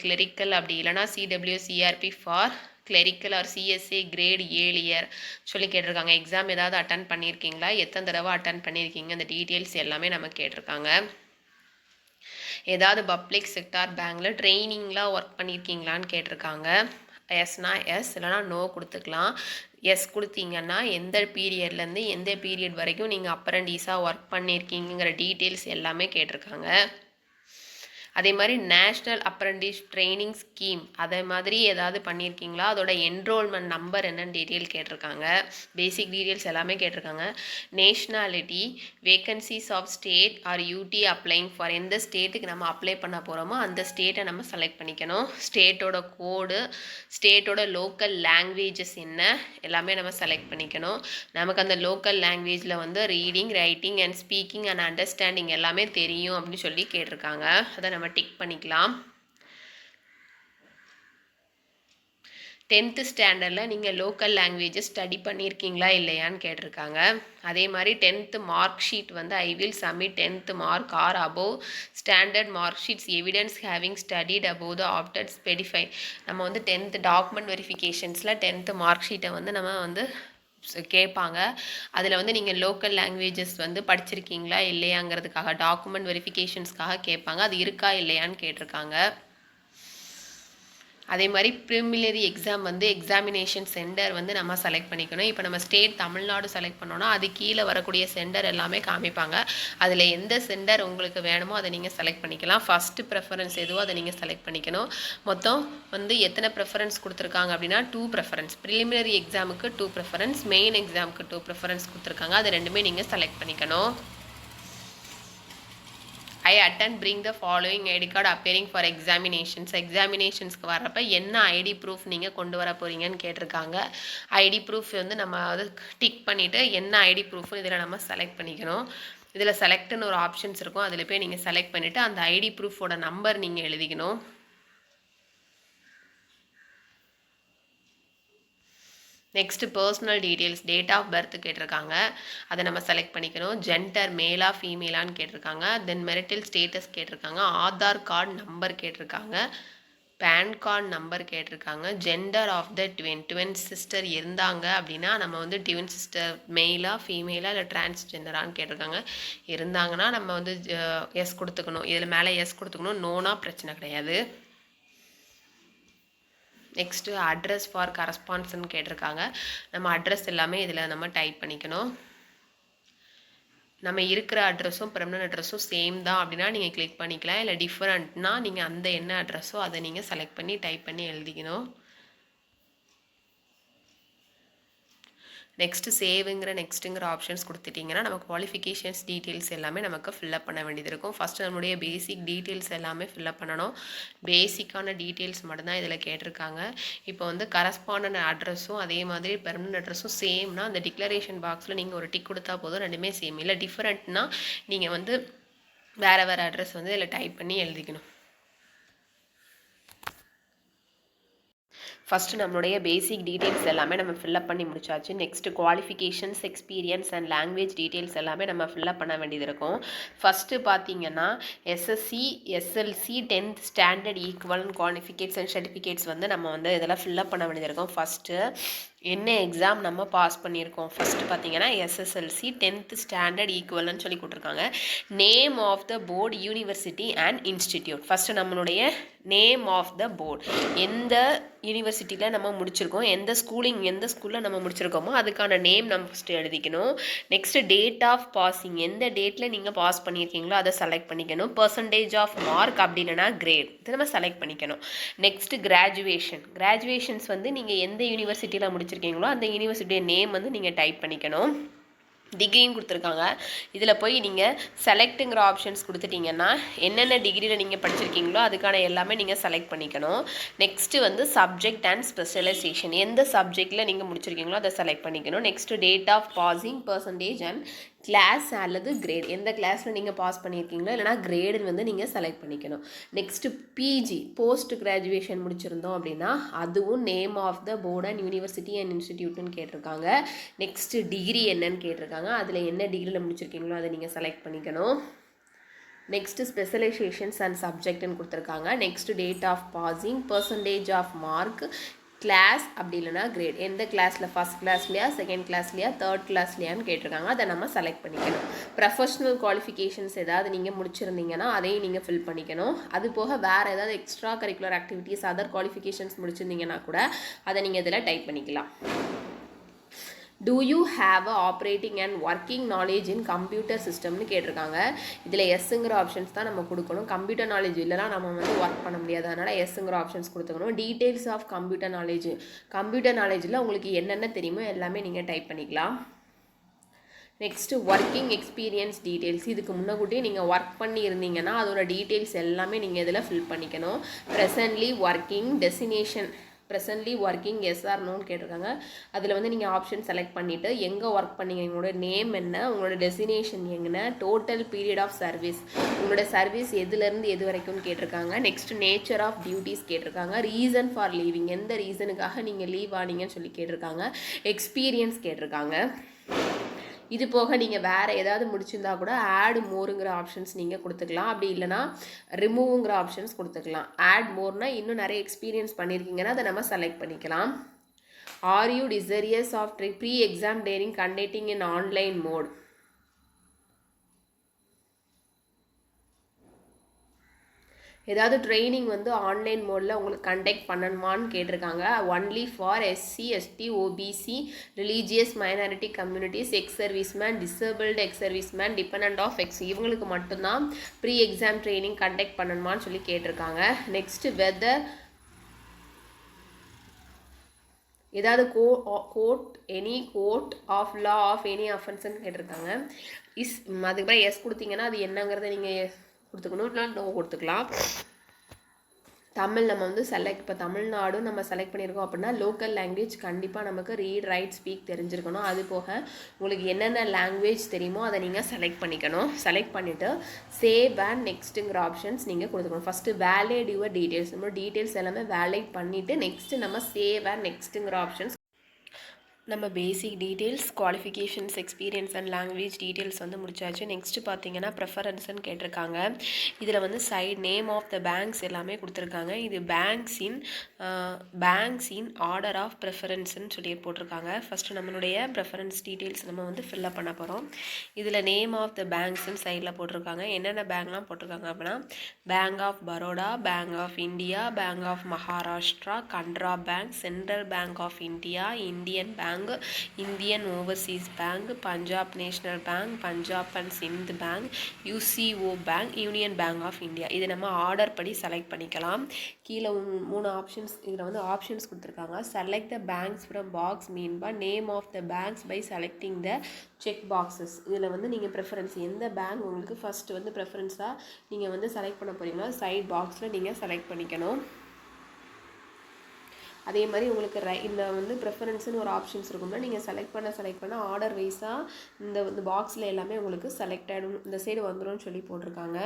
கிளரிக்கல் அப்படி இல்லைனா CWCRP for clerical or CSA grade earlier சொல்லி கேட்டிருக்காங்க. எக்ஸாம் ஏதாவது அட்டன் பண்ணியிருக்கீங்களா, எத்தனை தடவை அட்டன் பண்ணியிருக்கீங்க, அந்த டீட்டெயில்ஸ் எல்லாமே நம்ம கேட்டிருக்காங்க. ஏதாவது பப்ளிக் செக்டார் பேங்கில் ட்ரைனிங்லாம் ஒர்க் பண்ணியிருக்கீங்களான்னு கேட்டிருக்காங்க. எஸ்னா எஸ், இல்லைனா நோ கொடுத்துக்கலாம். எஸ் கொடுத்தீங்கன்னா எந்த பீரியட்லேருந்து எந்த பீரியட் வரைக்கும் நீங்கள் அப்ரண்டிஸாக ஒர்க் பண்ணியிருக்கீங்கிற டீட்டெயில்ஸ் எல்லாமே கேட்டிருக்காங்க. அதே மாதிரி நேஷ்னல் அப்ரண்டிஸ் ட்ரைனிங் ஸ்கீம் அதே மாதிரி ஏதாவது பண்ணியிருக்கீங்களா, அதோட என்ரோல்மெண்ட் நம்பர் என்னன்னு டீட்டெயில் கேட்டிருக்காங்க. பேசிக் டீட்டெயில்ஸ் எல்லாமே கேட்டிருக்காங்க. Nationality, vacancies of state or UT applying for, எந்த ஸ்டேட்டுக்கு நம்ம அப்ளை பண்ண போகிறோமோ அந்த ஸ்டேட்டை நம்ம செலக்ட் பண்ணிக்கணும். ஸ்டேட்டோட கோடு, ஸ்டேட்டோட லோக்கல் லாங்குவேஜஸ் என்ன எல்லாமே நம்ம செலக்ட் பண்ணிக்கணும். நமக்கு அந்த லோக்கல் லாங்குவேஜில் வந்து reading, writing and speaking and understanding எல்லாமே தெரியும் அப்படின்னு சொல்லி கேட்டிருக்காங்க. அதை நம்ம டிக் பண்ணிக்கலாம். 10th ஸ்டாண்டர்டில் நீங்கள் லோக்கல் லாங்குவேஜஸ் ஸ்டடி பண்ணியிருக்கீங்களா இல்லையான்னு கேட்டிருக்காங்க. அதே மாதிரி 10th மார்க் ஷீட் வந்து I will submit 10th mark or above standard mark sheets evidence having studied above the after specify. நம்ம வந்து 10th டாக்குமெண்ட் வெரிஃபிகேஷன்ஸில் 10th மார்க் ஷீட்டை வந்து நம்ம வந்து கேட்பாங்க. அதில் வந்து நீங்கள் லோக்கல் லாங்குவேஜஸ் வந்து படிச்சிருக்கீங்களா இல்லையாங்கிறதுக்காக டாக்குமெண்ட் வெரிஃபிகேஷன்ஸ்க்காக கேட்பாங்க. அது இருக்கா இல்லையான்னு கேட்டிருக்காங்க. அதே மாதிரி ப்ரிலிமினரி எக்ஸாம் வந்து எக்ஸாமினேஷன் சென்டர் வந்து நம்ம செலக்ட் பண்ணிக்கணும். இப்போ நம்ம ஸ்டேட் தமிழ்நாடு செலக்ட் பண்ணோன்னா அது கீழே வரக்கூடிய சென்டர் எல்லாமே காமிப்பாங்க. அதில் எந்த சென்டர் உங்களுக்கு வேணுமோ அதை நீங்கள் செலக்ட் பண்ணிக்கலாம். ஃபஸ்ட்டு ப்ரெஃபரன்ஸ் எதுவோ அதை நீங்கள் செலக்ட் பண்ணிக்கணும். மொத்தம் வந்து எத்தனை ப்ரெஃபரன்ஸ் கொடுத்துருக்காங்க அப்படின்னா 2 ப்ரெஃபரன்ஸ். ப்ரிலிமினரி எக்ஸாமுக்கு 2 ப்ரெஃபரன்ஸ், மெயின் எக்ஸாமுக்கு 2 ப்ரெஃபரன்ஸ் கொடுத்துருக்காங்க. அது ரெண்டுமே நீங்கள் செலக்ட் பண்ணிக்கணும். I attend bring the following ID card appearing for examinations. எக்ஸாமினேஷன்ஸ்க்கு வரப்போ என்ன ஐடி ப்ரூஃப் நீங்கள் கொண்டு வர போகிறீங்கன்னு கேட்டிருக்காங்க. ஐடி ப்ரூஃப் வந்து நம்ம வந்து டிக் பண்ணிவிட்டு என்ன ஐடி ப்ரூஃப்னு இதில் நம்ம செலக்ட் பண்ணிக்கணும். இதில் செலக்ட்னு ஒரு ஆப்ஷன்ஸ் இருக்கும், அதில் போய் நீங்கள் செலக்ட் பண்ணிவிட்டு அந்த ஐடி ப்ரூஃபோட நம்பர் நீங்கள் எழுதிக்கணும். Next personal details, date of birth கேட்டிருக்காங்க. அதை நம்ம செலக்ட் பண்ணிக்கணும். ஜெண்டர் மேலா ஃபீமேலான்னு கேட்டிருக்காங்க. தென் மெரிட்டல் ஸ்டேட்டஸ் கேட்டிருக்காங்க. ஆதார் கார்டு நம்பர் கேட்டிருக்காங்க. பேன் கார்டு நம்பர் கேட்டிருக்காங்க. Gender of the twin sister இருந்தாங்க அப்படின்னா நம்ம வந்து ட்வின் சிஸ்டர் மெயிலா ஃபீமேலா இல்லை டிரான்ஸ்ஜெண்டரான்னு கேட்டிருக்காங்க. இருந்தாங்கன்னா நம்ம வந்து எஸ் கொடுத்துக்கணும். இதில் மேலே எஸ் கொடுத்துக்கணும். நோனா பிரச்சனை கிடையாது. நெக்ஸ்ட்டு அட்ரஸ் ஃபார் கரஸ்பான்ஸ்ன்னு கேட்டிருக்காங்க. நம்ம அட்ரஸ் எல்லாமே இதில் நம்ம டைப் பண்ணிக்கணும். நம்ம இருக்கிற அட்ரஸும் பெர்மனன்ட் அட்ரஸும் சேம் தான் அப்படின்னா நீங்கள் கிளிக் பண்ணிக்கலாம். இல்லை டிஃப்ரெண்ட்னா நீங்கள் அந்த என்ன அட்ரஸோ அதை நீங்கள் செலக்ட் பண்ணி டைப் பண்ணி எழுதிக்கணும். நெக்ஸ்ட்டு சேவுங்கிற நெக்ஸ்ட்டுங்கிற ஆப்ஷன்ஸ் கொடுத்துட்டிங்கன்னா நம்ம குவாலிஃபிகேஷன்ஸ் டீட்டெயில்ஸ் எல்லாமே நமக்கு ஃபில்அப் பண்ண வேண்டியது இருக்கும். ஃபஸ்ட்டு நம்மளுடைய பேசிக் டீட்டெயில்ஸ் எல்லாமே ஃபில்அப் பண்ணணும். பேசிக்கான டீட்டெயில்ஸ் மட்டும்தான் இதில் கேட்டிருக்காங்க. இப்போ வந்து கரஸ்பாண்டன்ட் அட்ரஸும் அதே மாதிரி பெர்மனன்ட் அட்ரஸும் சேம்னா அந்த டிக்ளரேஷன் பாக்ஸில் நீங்கள் ஒரு டிக் கொடுத்தா போதும். ரெண்டுமே சேம். இல்லை டிஃப்ரெண்ட்னா நீங்கள் வந்து வேறு அட்ரஸ் வந்து இதில் டைப் பண்ணி எழுதிக்கணும். ஃபஸ்ட்டு நம்மளுடைய பேசிக் டீட்டெயில்ஸ் எல்லாமே நம்ம ஃபில்அப் பண்ணி முடிச்சாச்சு. Next qualifications, experience and language details எல்லாமே நம்ம ஃபில்அப் பண்ண வேண்டியது இருக்கும். ஃபஸ்ட்டு பார்த்தீங்கன்னா SSC, SLC, 10th standard equivalent qualifications and certificates வந்து நம்ம வந்து இதெல்லாம் ஃபில்அப் பண்ண வேண்டியது இருக்கும். ஃபஸ்ட்டு என்ன எக்ஸாம் நம்ம பாஸ் பண்ணியிருக்கோம். ஃபஸ்ட்டு பார்த்தீங்கன்னா எஸ்எஸ்எல்சி 10th ஸ்டாண்டர்ட் ஈக்குவல்னு சொல்லி கொடுத்துருக்காங்க. Name of the board, university and institute. First நம்மளுடைய நேம் ஆஃப் த போர்டு, எந்த யூனிவர்சிட்டியில் நம்ம முடிச்சிருக்கோம், எந்த ஸ்கூலில் நம்ம முடிச்சிருக்கோமோ அதுக்கான நேம் நம்ம ஃபஸ்ட்டு எழுதிக்கணும். நெக்ஸ்ட்டு டேட் ஆஃப் பாஸிங், எந்த டேட்டில் நீங்கள் பாஸ் பண்ணியிருக்கீங்களோ அதை செலக்ட் பண்ணிக்கணும். பர்சன்டேஜ் ஆஃப் மார்க் அப்படி இல்லைனா கிரேட் இதை நம்ம செலக்ட் பண்ணிக்கணும். நெக்ஸ்ட்டு கிராஜுவேஷன்ஸ் வந்து நீங்கள் எந்த யூனிவர்சிட்டியில் முடிச்சிருக்கீங்களோ அந்த யூனிவர்சிட்டியோட நேம் வந்து நீங்கள் டைப் பண்ணிக்கணும். டிகிரின்னு கொடுத்துருக்காங்க. இதில் போய் நீங்கள் செலக்ட்டுங்கிற ஆப்ஷன்ஸ் கொடுத்துட்டிங்கன்னா என்னென்ன டிகிரியில் நீங்கள் படிச்சிருக்கீங்களோ அதுக்கான எல்லாமே நீங்கள் செலக்ட் பண்ணிக்கணும். நெக்ஸ்ட்டு வந்து சப்ஜெக்ட் அண்ட் ஸ்பெஷலைசேஷன், எந்த சப்ஜெக்டில் நீங்கள் முடிச்சிருக்கீங்களோ அதை செலக்ட் பண்ணிக்கணும். Next date of passing, percentage and class அல்லது கிரேட், எந்த கிளாஸில் நீங்கள் பாஸ் பண்ணியிருக்கீங்களோ இல்லைனா கிரேடுன்னு வந்து நீங்கள் செலக்ட் பண்ணிக்கணும். நெக்ஸ்ட்டு பிஜி, போஸ்ட் கிராஜுவேஷன் முடிச்சிருந்தோம் அப்படின்னா அதுவும் name of the board and university and இன்ஸ்டிடியூட்னு கேட்டிருக்காங்க. நெக்ஸ்ட்டு டிகிரி என்னன்னு கேட்டிருக்காங்க. அதில் என்ன டிகிரியில் முடிச்சிருக்கீங்களோ அதை நீங்கள் செலக்ட் பண்ணிக்கணும். நெக்ஸ்ட்டு ஸ்பெஷலைசேஷன்ஸ் அண்ட் சப்ஜெக்ட்னு கொடுத்துருக்காங்க. Next date of passing, percentage of mark, class அப்படி இல்லைனா கிரேட், எந்த கிளாஸில் ஃபஸ்ட் கிளாஸ்லையா செகண்ட் கிளாஸ்லையா தேர்ட் கிளாஸ்லையான்னு கேட்டிருக்காங்க. அதை நம்ம செலக்ட் பண்ணிக்கணும். ப்ரொஃபஷ்னல் குவாலிஃபிகேஷன்ஸ் ஏதாவது நீங்கள் முடிச்சிருந்தீங்கன்னா அதையும் நீங்கள் ஃபில் பண்ணிக்கணும். அது போக வேறு ஏதாவது extra curricular activities, other qualifications முடிச்சிருந்தீங்கன்னா கூட அதை நீங்கள் இதில் டைப் பண்ணிக்கலாம். Do you have a operating and working knowledge in computer systemனு கேட்டிருக்காங்க. இதில் எஸ்ஸுங்கிற ஆப்ஷன்ஸ் தான் நம்ம கொடுக்கணும். கம்ப்யூட்டர் நாலேஜ் இல்லைனா நம்ம வந்து ஒர்க் பண்ண முடியாது. அதனால் எஸ்ஸுங்கிற ஆப்ஷன்ஸ் கொடுத்துக்கணும். டீட்டெயில்ஸ் ஆஃப் கம்ப்யூட்டர் நாலேஜில் உங்களுக்கு என்னென்ன தெரியுமோ எல்லாமே நீங்கள் டைப் பண்ணிக்கலாம். நெக்ஸ்ட்டு ஒர்க்கிங் எக்ஸ்பீரியன்ஸ் டீட்டெயில்ஸ், இதுக்கு முன்னக்கூட்டியே நீங்கள் ஒர்க் பண்ணி இருந்தீங்கன்னா அதோட டீட்டெயில்ஸ் எல்லாமே நீங்கள் இதில் ஃபில் பண்ணிக்கணும். Presently working, destination, presently working yes or நோன்னு கேட்டிருக்காங்க. அதில் வந்து நீங்கள் ஆப்ஷன் செலக்ட் பண்ணிவிட்டு எங்கே ஒர்க் பண்ணீங்க, உங்களோட நேம் என்ன, உங்களோட டெஸ்டினேஷன் எங்கே, டோட்டல் பீரியட் ஆஃப் சர்வீஸ், உங்களோட சர்வீஸ் எதுலேருந்து எது வரைக்கும்னு கேட்டிருக்காங்க. நெக்ஸ்ட்டு நேச்சர் ஆஃப் டியூட்டிஸ் கேட்டிருக்காங்க. ரீசன் ஃபார் லீவிங், எந்த ரீசனுக்காக நீங்கள் லீவ் ஆனீங்கன்னு சொல்லி கேட்டிருக்காங்க. எக்ஸ்பீரியன்ஸ் கேட்டிருக்காங்க. இது போக நீங்கள் வேறு ஏதாவது முடிச்சிருந்தா கூட ஆட் மோருங்கிற ஆப்ஷன்ஸ் நீங்கள் கொடுத்துக்கலாம். அப்படி இல்லைனா ரிமூவுங்கிற ஆப்ஷன்ஸ் கொடுத்துக்கலாம். ஆட் மோர்னால் இன்னும் நிறைய எக்ஸ்பீரியன்ஸ் பண்ணியிருக்கீங்கன்னா அதை நம்ம செலக்ட் பண்ணிக்கலாம். Are you desirous of pre exam training conducting in online mode, ஏதாவது ட்ரைனிங் வந்து ஆன்லைன் மோடில் உங்களுக்கு கண்டக்ட் பண்ணணுமான்னு கேட்டிருக்காங்க. Only for SC, ST, OBC, religious minority communities, ex serviceman, disabled ex serviceman, depend of ex, இவங்களுக்கு மட்டும்தான் ப்ரீ எக்ஸாம் ட்ரைனிங் கண்டக்ட் பண்ணணுமான்னு சொல்லி கேட்டிருக்காங்க. நெக்ஸ்ட்டு வெதர் ஏதாவது any court of law of any அஃபென்ஸ்ன்னு கேட்டிருக்காங்க. அதுக்கப்புறம் எஸ் கொடுத்தீங்கன்னா அது என்னங்கிறத நீங்கள் கொடுத்துக்கணும், இல்லை நோ கொடுத்துக்கலாம். தமிழ் நம்ம வந்து இப்போ தமிழ்நாடும் நம்ம செலக்ட் பண்ணியிருக்கோம் அப்படின்னா லோக்கல் லாங்குவேஜ் கண்டிப்பாக நமக்கு ரீட், ரைட், ஸ்பீக் தெரிஞ்சிருக்கணும். அது போக உங்களுக்கு என்னென்ன லாங்குவேஜ் தெரியுமோ அதை நீங்கள் செலக்ட் பண்ணிக்கணும். செலக்ட் பண்ணிவிட்டு சேவ் அண்ட் நெக்ஸ்ட்டுங்கிற ஆப்ஷன்ஸ் நீங்கள் கொடுத்துக்கணும். ஃபஸ்ட்டு வேலிட் யுவர் டீட்டெயில்ஸ், நம்ம டீட்டெயில்ஸ் எல்லாமே வேலிட் பண்ணிவிட்டு நெக்ஸ்ட்டு நம்ம சேவ் அண்ட் நெக்ஸ்ட்டுங்கிற ஆப்ஷன்ஸ் நம்ம basic details, qualifications, experience and language details வந்து முடிச்சாச்சு. நெக்ஸ்ட்டு பார்த்தீங்கன்னா ப்ரெஃபரன்ஸ்ன்னு கேட்டிருக்காங்க. இதில் வந்து side name of the banks எல்லாமே கொடுத்துருக்காங்க. இது பேங்க்ஸ் இன் ஆர்டர் ஆஃப் ப்ரெஃபரன்ஸ்ன்னு சொல்லி போட்டிருக்காங்க. ஃபஸ்ட்டு நம்மளுடைய ப்ரெஃபரன்ஸ் டீட்டெயில்ஸ் நம்ம வந்து ஃபில்லப் பண்ண போகிறோம். இதில் நேம் ஆஃப் த பேங்க்ஸ்ன்னு சைடில் போட்டிருக்காங்க. என்னென்ன பேங்க்லாம் போட்டிருக்காங்க அப்படின்னா bank of Baroda, bank of India, bank of Maharashtra, Canara bank, central bank of India, Indian bank, Indian overseas bank, Punjab national bank, Punjab and Sind bank, UCO bank, union bank of India. இதை நம்ம ஆர்டர் படி செலக்ட் பண்ணிக்கலாம். கீழே 3 ஆப்ஷன்ஸ், இதில் வந்து ஆப்ஷன்ஸ் கொடுத்துருக்காங்க. Select the banks from box மீன்பா name of the banks by selecting the check boxes. இதில் வந்து நீங்கள் ப்ரெஃபரன்ஸ் எந்த பேங்க் உங்களுக்கு ஃபஸ்ட்டு வந்து ப்ரெஃபரன்ஸாக நீங்கள் வந்து செலக்ட் பண்ண போகிறீங்களோ சைட் பாக்ஸில் நீங்கள் செலக்ட் பண்ணிக்கணும். அதே மாதிரி உங்களுக்கு இந்த வந்து ப்ரெஃபரன்ஸ்னு ஒரு ஆப்ஷன்ஸ் இருக்கும்னா நீங்கள் செலக்ட் பண்ண ஆர்டர் வைஸாக இந்த பாக்ஸில் எல்லாமே உங்களுக்கு செலக்ட் ஆகிடும், இந்த சைடு வந்துடும் சொல்லி போட்டிருக்காங்க.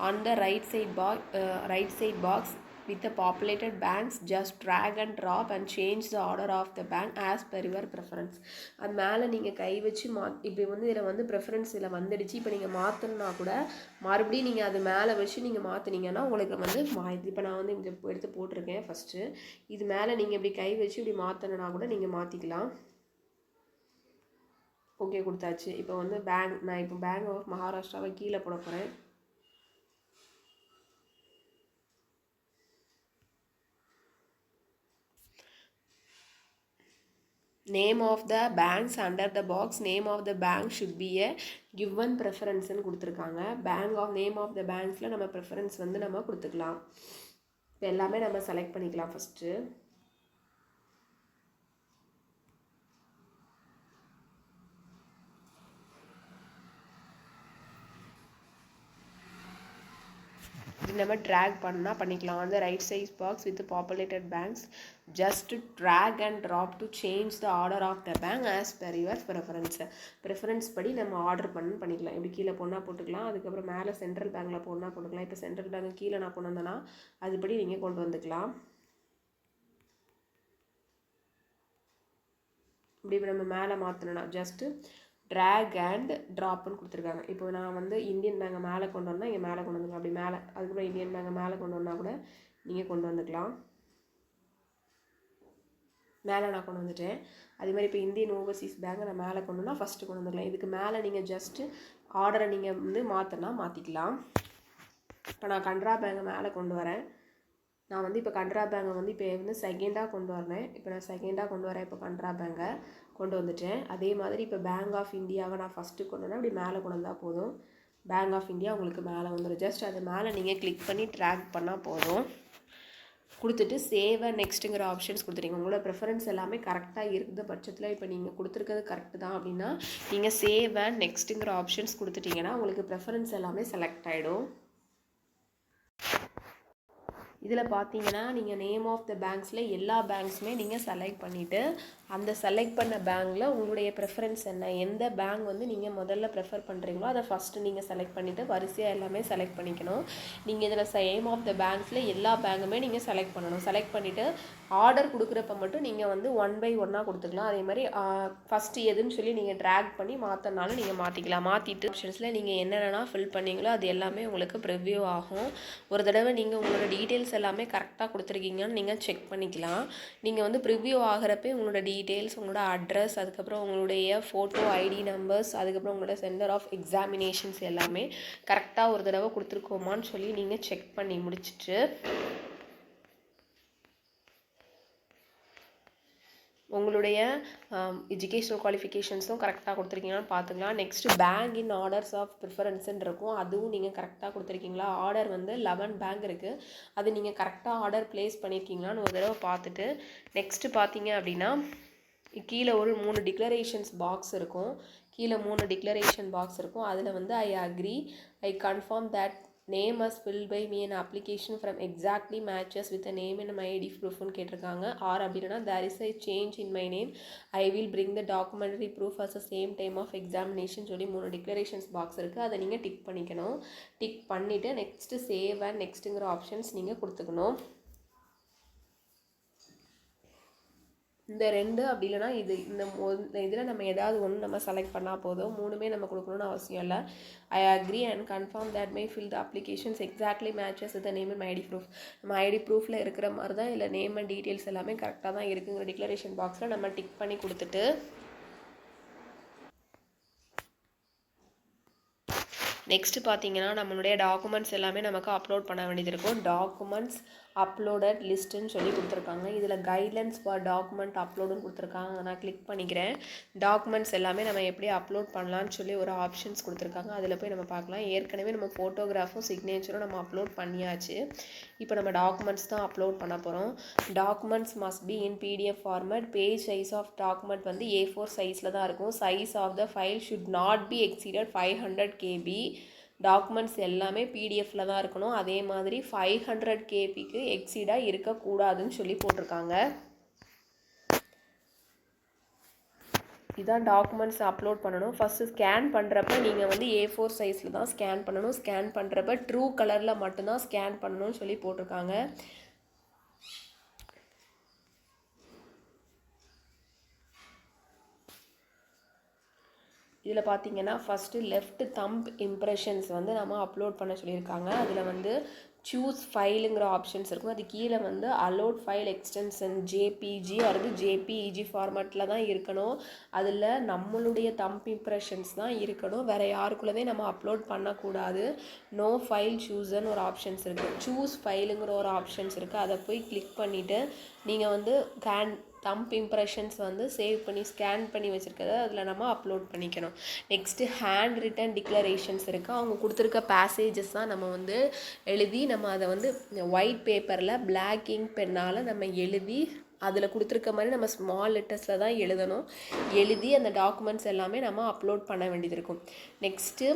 On the right side box with the populated banks, just drag and drop and change the order of the bank as per your preference. அது மேலே நீங்கள் கை வச்சு இப்போ வந்து இதில் வந்து ப்ரெஃபரன்ஸ் இதில் வந்துடுச்சு. இப்போ நீங்கள் மாற்றணுன்னா கூட மறுபடியும் நீங்கள் அது மேலே வச்சு நீங்கள் மாற்றினீங்கன்னா உங்களுக்கு வந்து இப்போ நான் வந்து இங்கே எடுத்து போட்டிருக்கேன் ஃபஸ்ட்டு. இது மேலே நீங்கள் இப்படி கை வச்சு இப்படி மாற்றணுன்னா கூட நீங்கள் மாற்றிக்கலாம். ஓகே கொடுத்தாச்சு. இப்போ வந்து நான் இப்போ பேங்க் ஆஃப் மகாராஷ்டிராவை கீழே போட போகிறேன். Name of the banks under the box name of the bank should be a given ப்ரெஃபரன்ஸ்ன்னு கொடுத்துருக்காங்க. நேம் ஆஃப் த பேங்க்ஸில் நம்ம ப்ரெஃபரன்ஸ் வந்து நம்ம கொடுத்துக்கலாம். இப்போ எல்லாமே நம்ம செலக்ட் பண்ணிக்கலாம் ஃபஸ்ட்டு. இது நம்ம ட்ராக் பண்ணால் பண்ணிக்கலாம். அந்த right size box with populated banks, just drag and drop to change the order of the bank as per your preference படி நம்ம ஆர்டர் பண்ணிக்கலாம். இப்படி கீழே போனால் போட்டுக்கலாம், அதுக்கப்புறம் மேலே சென்ட்ரல் பேங்க்கில் போனால் போட்டுக்கலாம். இப்போ சென்ட்ரல் பேங்க் கீழே நான் கொண்டு வந்தேன்னா அதுபடி நீங்கள் கொண்டு வந்துக்கலாம். இப்படி நம்ம மேலே மாற்றணும்னா ஜஸ்ட்டு ட்ராக் அண்ட் ட்ராப்னு கொடுத்துருக்காங்க. இப்போ நான் வந்து இந்தியன் பேங்கை மேலே கொண்டு வந்தால் இங்கே மேலே கொண்டு வந்துக்கலாம். அப்படி மேலே அதுக்கப்புறம் இந்தியன் பேங்கை மேலே கொண்டு வந்தால் கூட நீங்கள் கொண்டு வந்துக்கலாம். மேலே நான் கொண்டு வந்துட்டேன். அதே மாதிரி இப்போ இந்தியன் ஓவர்சீஸ் பேங்கை நான் மேலே கொண்டு வந்தால் ஃபஸ்ட்டு கொண்டு வந்துக்கலாம். இதுக்கு மேலே நீங்கள் ஜஸ்ட்டு ஆர்டரை நீங்கள் வந்து மாற்றிக்கலாம். இப்போ நான் கனரா பேங்கை மேலே கொண்டு வரேன். நான் வந்து இப்போ கனரா பேங்கை வந்து இப்போ வந்து செகண்டாக கொண்டு வரேன். இப்போ நான் செகண்டாக கொண்டு வரேன். இப்போ கனரா பேங்கை கொண்டு வந்துட்டேன். அதே மாதிரி இப்போ பேங்க் ஆஃப் இந்தியாவை நான் ஃபஸ்ட்டு கொண்டு வந்தேன். அப்படி மேலே கொண்டு வந்தால் போதும். பேங்க் ஆஃப் இந்தியா உங்களுக்கு மேலே வந்துடும். ஜஸ்ட் அது மேலே நீங்கள் கிளிக் பண்ணி ட்ராக் பண்ணால் போதும். கொடுத்துட்டு சேவ் அண்ட் நெக்ஸ்ட்டுங்கிற ஆப்ஷன்ஸ் கொடுத்துட்டீங்க. உங்களோட ப்ரெஃபரன்ஸ் எல்லாமே கரெக்டாக இருக்கிற பட்சத்தில் இப்போ நீங்கள் கொடுத்துருக்கிறது கரெக்டு தான் அப்படின்னா நீங்கள் சேவ் அண்ட் நெக்ஸ்ட்டுங்கிற ஆப்ஷன்ஸ் கொடுத்துட்டிங்கன்னா உங்களுக்கு ப்ரெஃபரன்ஸ் எல்லாமே செலக்ட் ஆகிடும். இதில் பார்த்தீங்கன்னா நீங்கள் நேம் ஆஃப் த பேங்க்ஸில் எல்லா பேங்க்ஸுமே நீங்கள் செலக்ட் பண்ணிவிட்டு அந்த செலக்ட் பண்ண பேங்க்கில் உங்களுடைய ப்ரெஃபரன்ஸ் என்ன, எந்த பேங்க் வந்து நீங்கள் முதல்ல ப்ரெஃபர் பண்ணுறீங்களோ அதை ஃபஸ்ட்டு நீங்கள் செலக்ட் பண்ணிவிட்டு வரிசையாக எல்லாமே செலக்ட் பண்ணிக்கணும். நீங்கள் இதில் நேம் ஆஃப் த பேங்க்ஸில் எல்லா பேங்குமே நீங்கள் செலக்ட் பண்ணணும். செலக்ட் பண்ணிவிட்டு ஆர்டர் கொடுக்குறப்ப மட்டும் நீங்கள் வந்து 1 by 1 கொடுத்துக்கலாம். அதே மாதிரி ஃபஸ்ட்டு எதுன்னு சொல்லி நீங்கள் ட்ராக் பண்ணி மாற்றினாலும் நீங்கள் மாற்றிக்கலாம். மாற்றிட்டு ஆப்ஷன்ஸில் நீங்கள் என்னென்னா ஃபில் பண்ணீங்களோ அது எல்லாமே உங்களுக்கு ப்ரிவ்யூ ஆகும். ஒரு தடவை நீங்கள் உங்களோட டீட்டெயில்ஸ் எல்லாமே கரெக்டாக கொடுத்துருக்கீங்கன்னு நீங்கள் செக் பண்ணிக்கலாம். நீங்கள் வந்து ப்ரிவ்யூ ஆகிறப்பே உங்களோட டீட்டெயில்ஸ், உங்களோட அட்ரஸ், அதுக்கப்புறம் உங்களுடைய ஃபோட்டோ, ஐடி நம்பர்ஸ், அதுக்கப்புறம் உங்களோட சென்டர் ஆஃப் எக்ஸாமினேஷன்ஸ் எல்லாமே கரெக்டாக ஒரு தடவை கொடுத்துருக்கோமான்னு சொல்லி நீங்கள் செக் பண்ணி முடிச்சுட்டு உங்களுடைய எஜுகேஷனல் குவாலிஃபிகேஷன்ஸும் கரெக்டாக கொடுத்துருக்கீங்களான்னு பார்த்துக்கலாம். Next bank in orders of ப்ரிஃபரன்ஸ்ன்னு இருக்கும். அதுவும் நீங்கள் கரெக்டாக கொடுத்துருக்கீங்களா. ஆர்டர் வந்து 11 பேங்க் இருக்குது. அது நீங்கள் கரெக்டாக ஆர்டர் ப்ளேஸ் பண்ணியிருக்கீங்களான்னு ஒரு தடவை பார்த்துட்டு நெக்ஸ்ட்டு பார்த்தீங்க அப்படின்னா கீழே ஒரு 3 டிக்ளரேஷன்ஸ் பாக்ஸ் இருக்கும். கீழே 3 டிக்ளரேஷன் பாக்ஸ் இருக்கும். அதில் வந்து I agree, I confirm that name as filled by me an application from exactly matches with the name in my ID proofன்னு கேட்டிருக்காங்க. ஆர் அப்படின்னா there is a change in my name, I will bring the documentary proof as the same time of examination சொல்லி 3 டிக்ளரேஷன்ஸ் பாக்ஸ் இருக்குது. அதை நீங்கள் டிக் பண்ணிக்கணும். டிக் பண்ணிவிட்டு நெக்ஸ்ட்டு சேவ் அண்ட் நெக்ஸ்ட்டுங்கிற ஆப்ஷன்ஸ் நீங்கள் கொடுத்துக்கணும். இந்த 2 அப்படி இல்லைனா இந்த இதில் நம்ம ஏதாவது ஒன்று நம்ம செலக்ட் பண்ணால் போதும். 3மே நம்ம கொடுக்கணும்னு அவசியம் இல்லை. I agree and confirm that may fill the applications exactly matches with name and ID proof. நம்ம ஐடி ப்ரூஃபில் இருக்கிற மாதிரி தான் இல்லை நேம் அண்ட் டீட்டெயில்ஸ் எல்லாமே கரெக்டாக தான் இருக்குங்கிற டிக்ளரேஷன் பாக்ஸில் நம்ம டிக் பண்ணி கொடுத்துட்டு நெக்ஸ்ட்டு பார்த்தீங்கன்னா நம்மளுடைய டாக்குமெண்ட்ஸ் எல்லாமே நமக்கு அப்லோட் பண்ண வேண்டியது இருக்கும். டாக்குமெண்ட்ஸ் அப்லோடட் லிஸ்ட்டுன்னு சொல்லி கொடுத்துருக்காங்க. இதில் கைட்லைன்ஸ் ஃபார் டாக்குமெண்ட் அப்லோடுன்னு கொடுத்துருக்காங்க. நான் கிளிக் பண்ணிக்கிறேன். டாக்குமெண்ட்ஸ் எல்லாமே நம்ம எப்படி அப்லோட் பண்ணலான்னு சொல்லி ஒரு ஆப்ஷன்ஸ் கொடுத்துருக்காங்க. அதில் போய் நம்ம பார்க்கலாம். ஏற்கனவே நம்ம ஃபோட்டோகிராஃபும் சிக்னேச்சரும் நம்ம அப்லோட் பண்ணியாச்சு. இப்போ நம்ம டாக்குமெண்ட்ஸ் தான் அப்லோட் பண்ண போகிறோம். Documents must be in PDF format. Page size of document வந்து A4 சைஸில் தான் இருக்கும். Size of the file should not be exceeded 500 KB. Documents எல்லாமே பிடிஎஃப்பில் தான் இருக்கணும். அதே மாதிரி 500 KBக்கு எக்ஸீடாக இருக்கக்கூடாதுன்னு சொல்லி போட்டிருக்காங்க. இதான் டாக்குமெண்ட்ஸ் அப்லோட் பண்ணணும். ஃபஸ்ட்டு ஸ்கேன் பண்ணுறப்ப நீங்கள் வந்து A4 சைஸில் தான் ஸ்கேன் பண்ணணும். ஸ்கேன் பண்ணுறப்ப ட்ரூ கலரில் மட்டும்தான் ஸ்கேன் பண்ணணும்னு சொல்லி போட்டிருக்காங்க. இதில் பார்த்தீங்கன்னா ஃபஸ்ட்டு லெஃப்ட் தம்ப் இம்ப்ரெஷன்ஸ் வந்து நம்ம அப்லோட் பண்ண சொல்லியிருக்காங்க. அதில் வந்து சூஸ் ஃபைலுங்கிற ஆப்ஷன்ஸ் இருக்கும். அது கீழே வந்து அலோட் ஃபைல் எக்ஸ்டென்ஷன் ஜேபிஜி அல்லது ஜேபிஇஜி ஃபார்மேட்டில் தான் இருக்கணும். அதில் நம்மளுடைய தம்ப் இம்ப்ரெஷன்ஸ் தான் இருக்கணும். வேறு யாருக்குள்ளதே நம்ம அப்லோட் பண்ணக்கூடாது. நோ ஃபைல் சூஸன்னு ஒரு ஆப்ஷன்ஸ் இருக்குது. சூஸ் ஃபைலுங்கிற ஒரு ஆப்ஷன்ஸ் இருக்குது. அதை போய் கிளிக் பண்ணிவிட்டு நீங்கள் வந்து தம்ப் இம்ப்ரெஷன்ஸ் வந்து சேவ் பண்ணி ஸ்கேன் பண்ணி வச்சுருக்கதை அதில் நம்ம அப்லோட் பண்ணிக்கணும். நெக்ஸ்ட்டு ஹேண்ட் ரிட்டன் டிக்ளரேஷன்ஸ் இருக்குது. அவங்க கொடுத்துருக்க பேசேஜஸ் தான் நம்ம வந்து எழுதி நம்ம அதை வந்து ஒயிட் பேப்பரில் பிளாக் இங்க் பென்னால் நம்ம எழுதி அதில் கொடுத்துருக்க மாதிரி நம்ம ஸ்மால் லெட்டர்ஸில் தான் எழுதணும். எழுதி அந்த டாக்குமெண்ட்ஸ் எல்லாமே நம்ம அப்லோட் பண்ண வேண்டியது இருக்கும். நெக்ஸ்ட்டு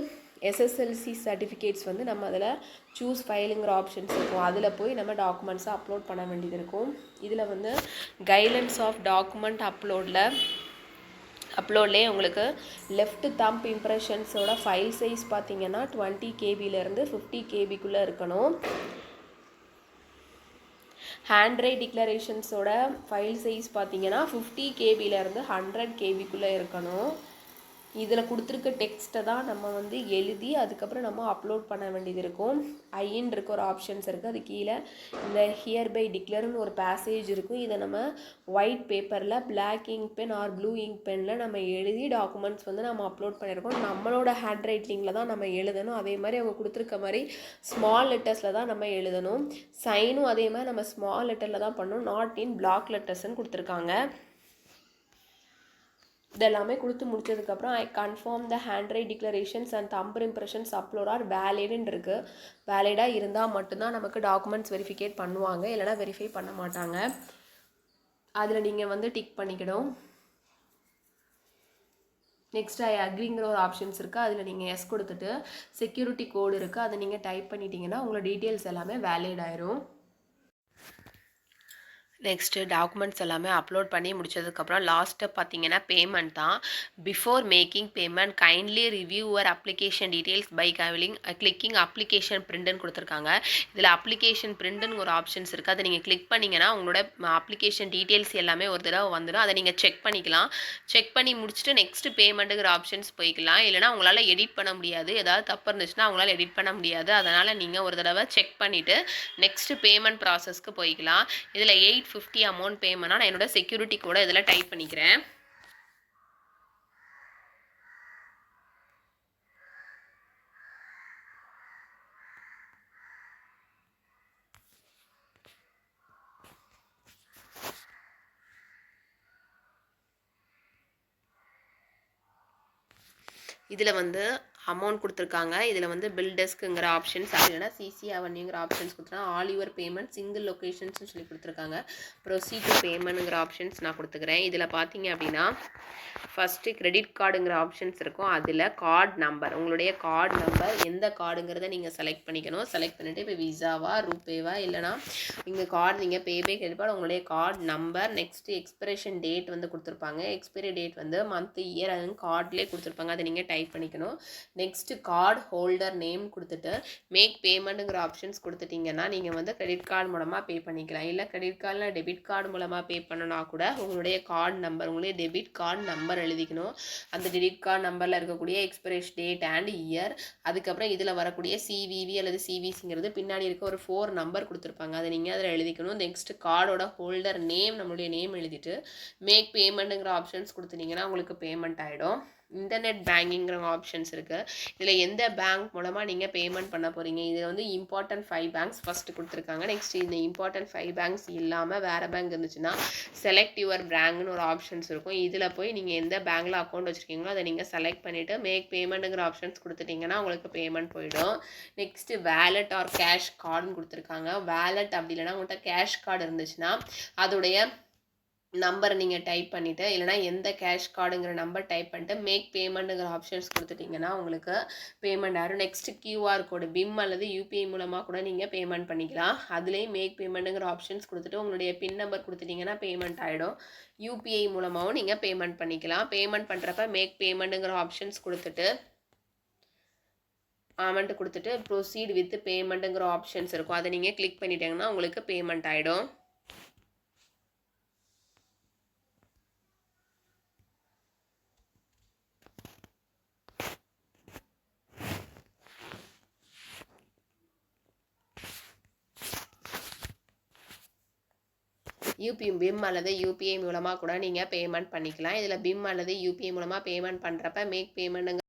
SSLC சர்டிஃபிகேட்ஸ் வந்து நம்ம அதில் சூஸ் ஃபைலுங்கிற ஆப்ஷன்ஸ் இருக்கும். அதில் போய் நம்ம டாக்குமெண்ட்ஸை அப்லோட் பண்ண வேண்டியது இருக்கும். இதில் வந்து கைட்லைன்ஸ் ஆஃப் டாக்குமெண்ட் அப்லோட்லேயே உங்களுக்கு லெஃப்ட் தம்ப் இம்ப்ரெஷன்ஸோட ஃபைல் சைஸ் பார்த்தீங்கன்னா 20 KBலேருந்து 50 KBக்குள்ளே இருக்கணும். ஹேண்ட் ரைட் டிக்ளரேஷன்ஸோட ஃபைல் சைஸ் பார்த்தீங்கன்னா 50 KBலேருந்து 100 KBக்குள்ளே இருக்கணும். இதில் கொடுத்துருக்க டெக்ஸ்ட்டை தான் நம்ம வந்து எழுதி அதுக்கப்புறம் நம்ம அப்லோட் பண்ண வேண்டியது இருக்கும். ஐன்னு இருக்க ஒரு ஆப்ஷன்ஸ் இருக்குது. அது கீழே இந்த ஹியர் பை டிக்ளர்னு ஒரு பேசேஜ் இருக்கும். இதை நம்ம ஒயிட் பேப்பரில் black ink pen or blue ink பெனில் நம்ம எழுதி டாக்குமெண்ட்ஸ் வந்து நம்ம அப்லோட் பண்ணியிருக்கோம். நம்மளோட ஹேண்ட் ரைட்டிங்கில் தான் நம்ம எழுதணும். அதே மாதிரி அவங்க கொடுத்துருக்க மாதிரி ஸ்மால் லெட்டர்ஸில் தான் நம்ம எழுதணும். சைனும் அதே மாதிரி நம்ம ஸ்மால் லெட்டரில் தான் பண்ணணும். நாட் இன் பிளாக் லெட்டர்ஸ்ன்னு கொடுத்துருக்காங்க. இதெல்லாமே கொடுத்து முடிச்சதுக்கப்புறம் I confirm the hand write declarations and thumb impressions upload are வேலிடுன்னு இருக்குது. வேலிடாக இருந்தால் மட்டும்தான் நமக்கு டாக்குமெண்ட்ஸ் வெரிஃபிகேட் பண்ணுவாங்க, இல்லைனா வெரிஃபை பண்ண மாட்டாங்க. அதில் நீங்கள் வந்து டிக் பண்ணிக்கணும். நெக்ஸ்ட் ஐ அக்ரிங்கிற ஒரு ஆப்ஷன்ஸ் இருக்குது. அதில் நீங்கள் எஸ் கொடுத்துட்டு செக்யூரிட்டி கோடு இருக்குது, அதை நீங்கள் டைப் பண்ணிட்டீங்கன்னா உங்களோட டீட்டெயில்ஸ் எல்லாமே வேலிட் ஆயிரும். நெக்ஸ்ட்டு டாக்குமெண்ட்ஸ் எல்லாமே அப்லோட் பண்ணி முடிச்சதுக்கப்புறம் லாஸ்ட்டு பார்த்தீங்கன்னா பேமெண்ட் தான். Before making payment kindly review your application details by clicking application பிரிண்ட்னு கொடுத்துருக்காங்க. இதில் அப்ளிகேஷன் பிரிண்ட்னு ஒரு ஆப்ஷன்ஸ் இருக்குது. அதை நீங்கள் கிளிக் பண்ணிங்கன்னா உங்களோட அப்ளிகேஷன் டீட்டெயில்ஸ் எல்லாமே ஒரு தடவை வந்துடும். அதை நீங்கள் செக் பண்ணிக்கலாம். செக் பண்ணி முடிச்சுட்டு நெக்ஸ்ட்டு பேமெண்ட்டுங்கிற ஆப்ஷன்ஸ் போய்க்கலாம். இல்லைனா உங்களால் எடிட் பண்ண முடியாது. ஏதாவது தப்பு இருந்துச்சுன்னா உங்களால் எடிட் பண்ண முடியாது. அதனால் நீங்கள் ஒரு தடவை செக் பண்ணிவிட்டு நெக்ஸ்ட்டு பேமெண்ட் ப்ராசஸ்க்கு போய்க்கலாம். இதில் 850 அமௌண்ட் பே பண்ணால் நான் என்னோட செக்யூரிட்டி கோட இதில் டைப் பண்ணிக்கிறேன். இதில் வந்து அமௌண்ட் கொடுத்துருக்காங்க. இதில் வந்து பில் டெஸ்க்குங்கிற ஆப்ஷன்ஸ், அப்படின்னா சிசி அவென்யூங்கிற ஆப்ஷன்ஸ் கொடுத்துருக்காங்க. ஆல் யுவர் பேமெண்ட் சிங்கிள் லொக்கேஷன்ஸ்னு சொல்லி கொடுத்துருக்காங்க. ப்ரொசீட் டு பேமெண்ட்டுங்கிற ஆப்ஷன்ஸ் நான் கொடுத்துக்கிறேன். இதில் பார்த்தீங்க அப்படின்னா ஃபஸ்ட்டு கிரெடிட் கார்டுங்கிற ஆப்ஷன்ஸ் இருக்கும். அதில் கார்டு நம்பர், உங்களுடைய கார்டு நம்பர் எந்த கார்டுங்கிறத நீங்கள் செலக்ட் பண்ணிக்கணும். செலக்ட் பண்ணிவிட்டு இப்போ விசாவா ரூபேவா இல்லைனா நீங்கள் கார்டு நீங்கள் பேபே கிரெடிட் கார்டு உங்களுடைய card number. Next expression date வந்து கொடுத்துருப்பாங்க. எக்ஸ்பைரி டேட் வந்து மந்த் இயர் அது கார்ட்லேயே கொடுத்துருப்பாங்க. அதை நீங்கள் டைப் பண்ணிக்கணும். நெக்ஸ்ட்டு கார்டு ஹோல்டர் நேம் கொடுத்துட்டு மேக் பேமெண்ட்டுங்கிற ஆப்ஷன்ஸ் கொடுத்துட்டிங்கன்னா நீங்கள் வந்து கிரெடிட் கார்டு மூலமாக பே பண்ணிக்கலாம். இல்லை கிரெடிட் கார்டில் டெபிட் கார்டு மூலமாக பே பண்ணனா கூட உங்களுடைய கார்டு நம்பர், உங்களுடைய டெபிட் கார்டு நம்பர் எழுதிக்கணும். அந்த டெபிட் கார்டு நம்பரில் இருக்கக்கூடிய எக்ஸ்பிரேஷன் டேட் அண்ட் இயர், அதுக்கப்புறம் இதில் வரக்கூடிய சிவிவி அல்லது சிவிசிங்கிறது பின்னாடி இருக்க ஒரு 4 நம்பர் கொடுத்துருப்பாங்க, அதை நீங்கள் அதில் எழுதிக்கணும். நெக்ஸ்ட்டு கார்டோட ஹோல்டர் நேம், நம்மளுடைய நேம் எழுதிட்டு மேக் பேமெண்ட்டுங்கிற ஆப்ஷன்ஸ் கொடுத்துட்டிங்கன்னா உங்களுக்கு பேமெண்ட் ஆகிடும். இன்டர்நெட் பேங்கிங்கிற ஆப்ஷன்ஸ் இருக்குது. இதில் எந்த பேங்க் மூலமாக நீங்கள் பேமெண்ட் பண்ண போகிறீங்க, இதில் வந்து இம்பார்ட்டன்ட் 5 பேங்க்ஸ் ஃபஸ்ட்டு கொடுத்துருக்காங்க. நெக்ஸ்ட் இந்த இம்பார்ட்டன்ட் 5 பேங்க்ஸ் இல்லாமல் வேறு பேங்க் இருந்துச்சுன்னா செலக்ட் யுவர் பேங்க்னு ஒரு ஆப்ஷன்ஸ் இருக்கும். இதில் போய் நீங்கள் எந்த பேங்க்கில் அக்கௌண்ட் வச்சுருக்கீங்களோ அதை நீங்கள் செலக்ட் பண்ணிவிட்டு மேக் பேமெண்ட்டுங்கிற ஆப்ஷன்ஸ் கொடுத்துட்டிங்கன்னா உங்களுக்கு பேமெண்ட் போயிடும். நெக்ஸ்ட்டு வேலெட் ஆர் கேஷ் கார்டுன்னு கொடுத்துருக்காங்க. வேலெட் அப்படி இல்லைனா உங்கள்கிட்ட கேஷ் கார்டு இருந்துச்சுன்னா அதோடைய நம்பரை நீங்கள் டைப் பண்ணிவிட்டு, இல்லைனா எந்த கேஷ் கார்டுங்கிற நம்பர் டைப் பண்ணிட்டு மேக் பேமெண்ட்டுங்கிற ஆப்ஷன்ஸ் கொடுத்துட்டிங்கன்னா உங்களுக்கு பேமெண்ட் ஆகும். நெக்ஸ்ட்டு கியூஆர் கோடு பிம் அல்லது யூபிஐ மூலமாக கூட நீங்கள் பேமெண்ட் பண்ணிக்கலாம். அதுலேயும் மேக் பேமெண்ட்டுங்கிற ஆப்ஷன்ஸ் கொடுத்துட்டு உங்களுடைய பின் நம்பர் கொடுத்துட்டிங்கன்னா பேமெண்ட் ஆகிடும். யூபிஐ மூலமாகவும் நீங்கள் பேமெண்ட் பண்ணிக்கலாம். பேமெண்ட் பண்ணுறப்ப மேக் பேமெண்ட்டுங்கிற ஆப்ஷன்ஸ் கொடுத்துட்டு அமௌண்ட் கொடுத்துட்டு ப்ரொசீட் வித் பேமெண்ட்டுங்கிற ஆப்ஷன்ஸ் இருக்கும், அதை நீங்கள் கிளிக் பண்ணிட்டீங்கன்னா உங்களுக்கு பேமெண்ட் ஆகிடும். பிம் அல்லது யூபிஐ மூலமாக கூட நீங்கள் பேமெண்ட் பண்ணிக்கலாம். இதில் பிம் அல்லது யூபிஐ மூலமாக பேமெண்ட் பண்ணுறப்ப மேக் பேமெண்ட்டுங்க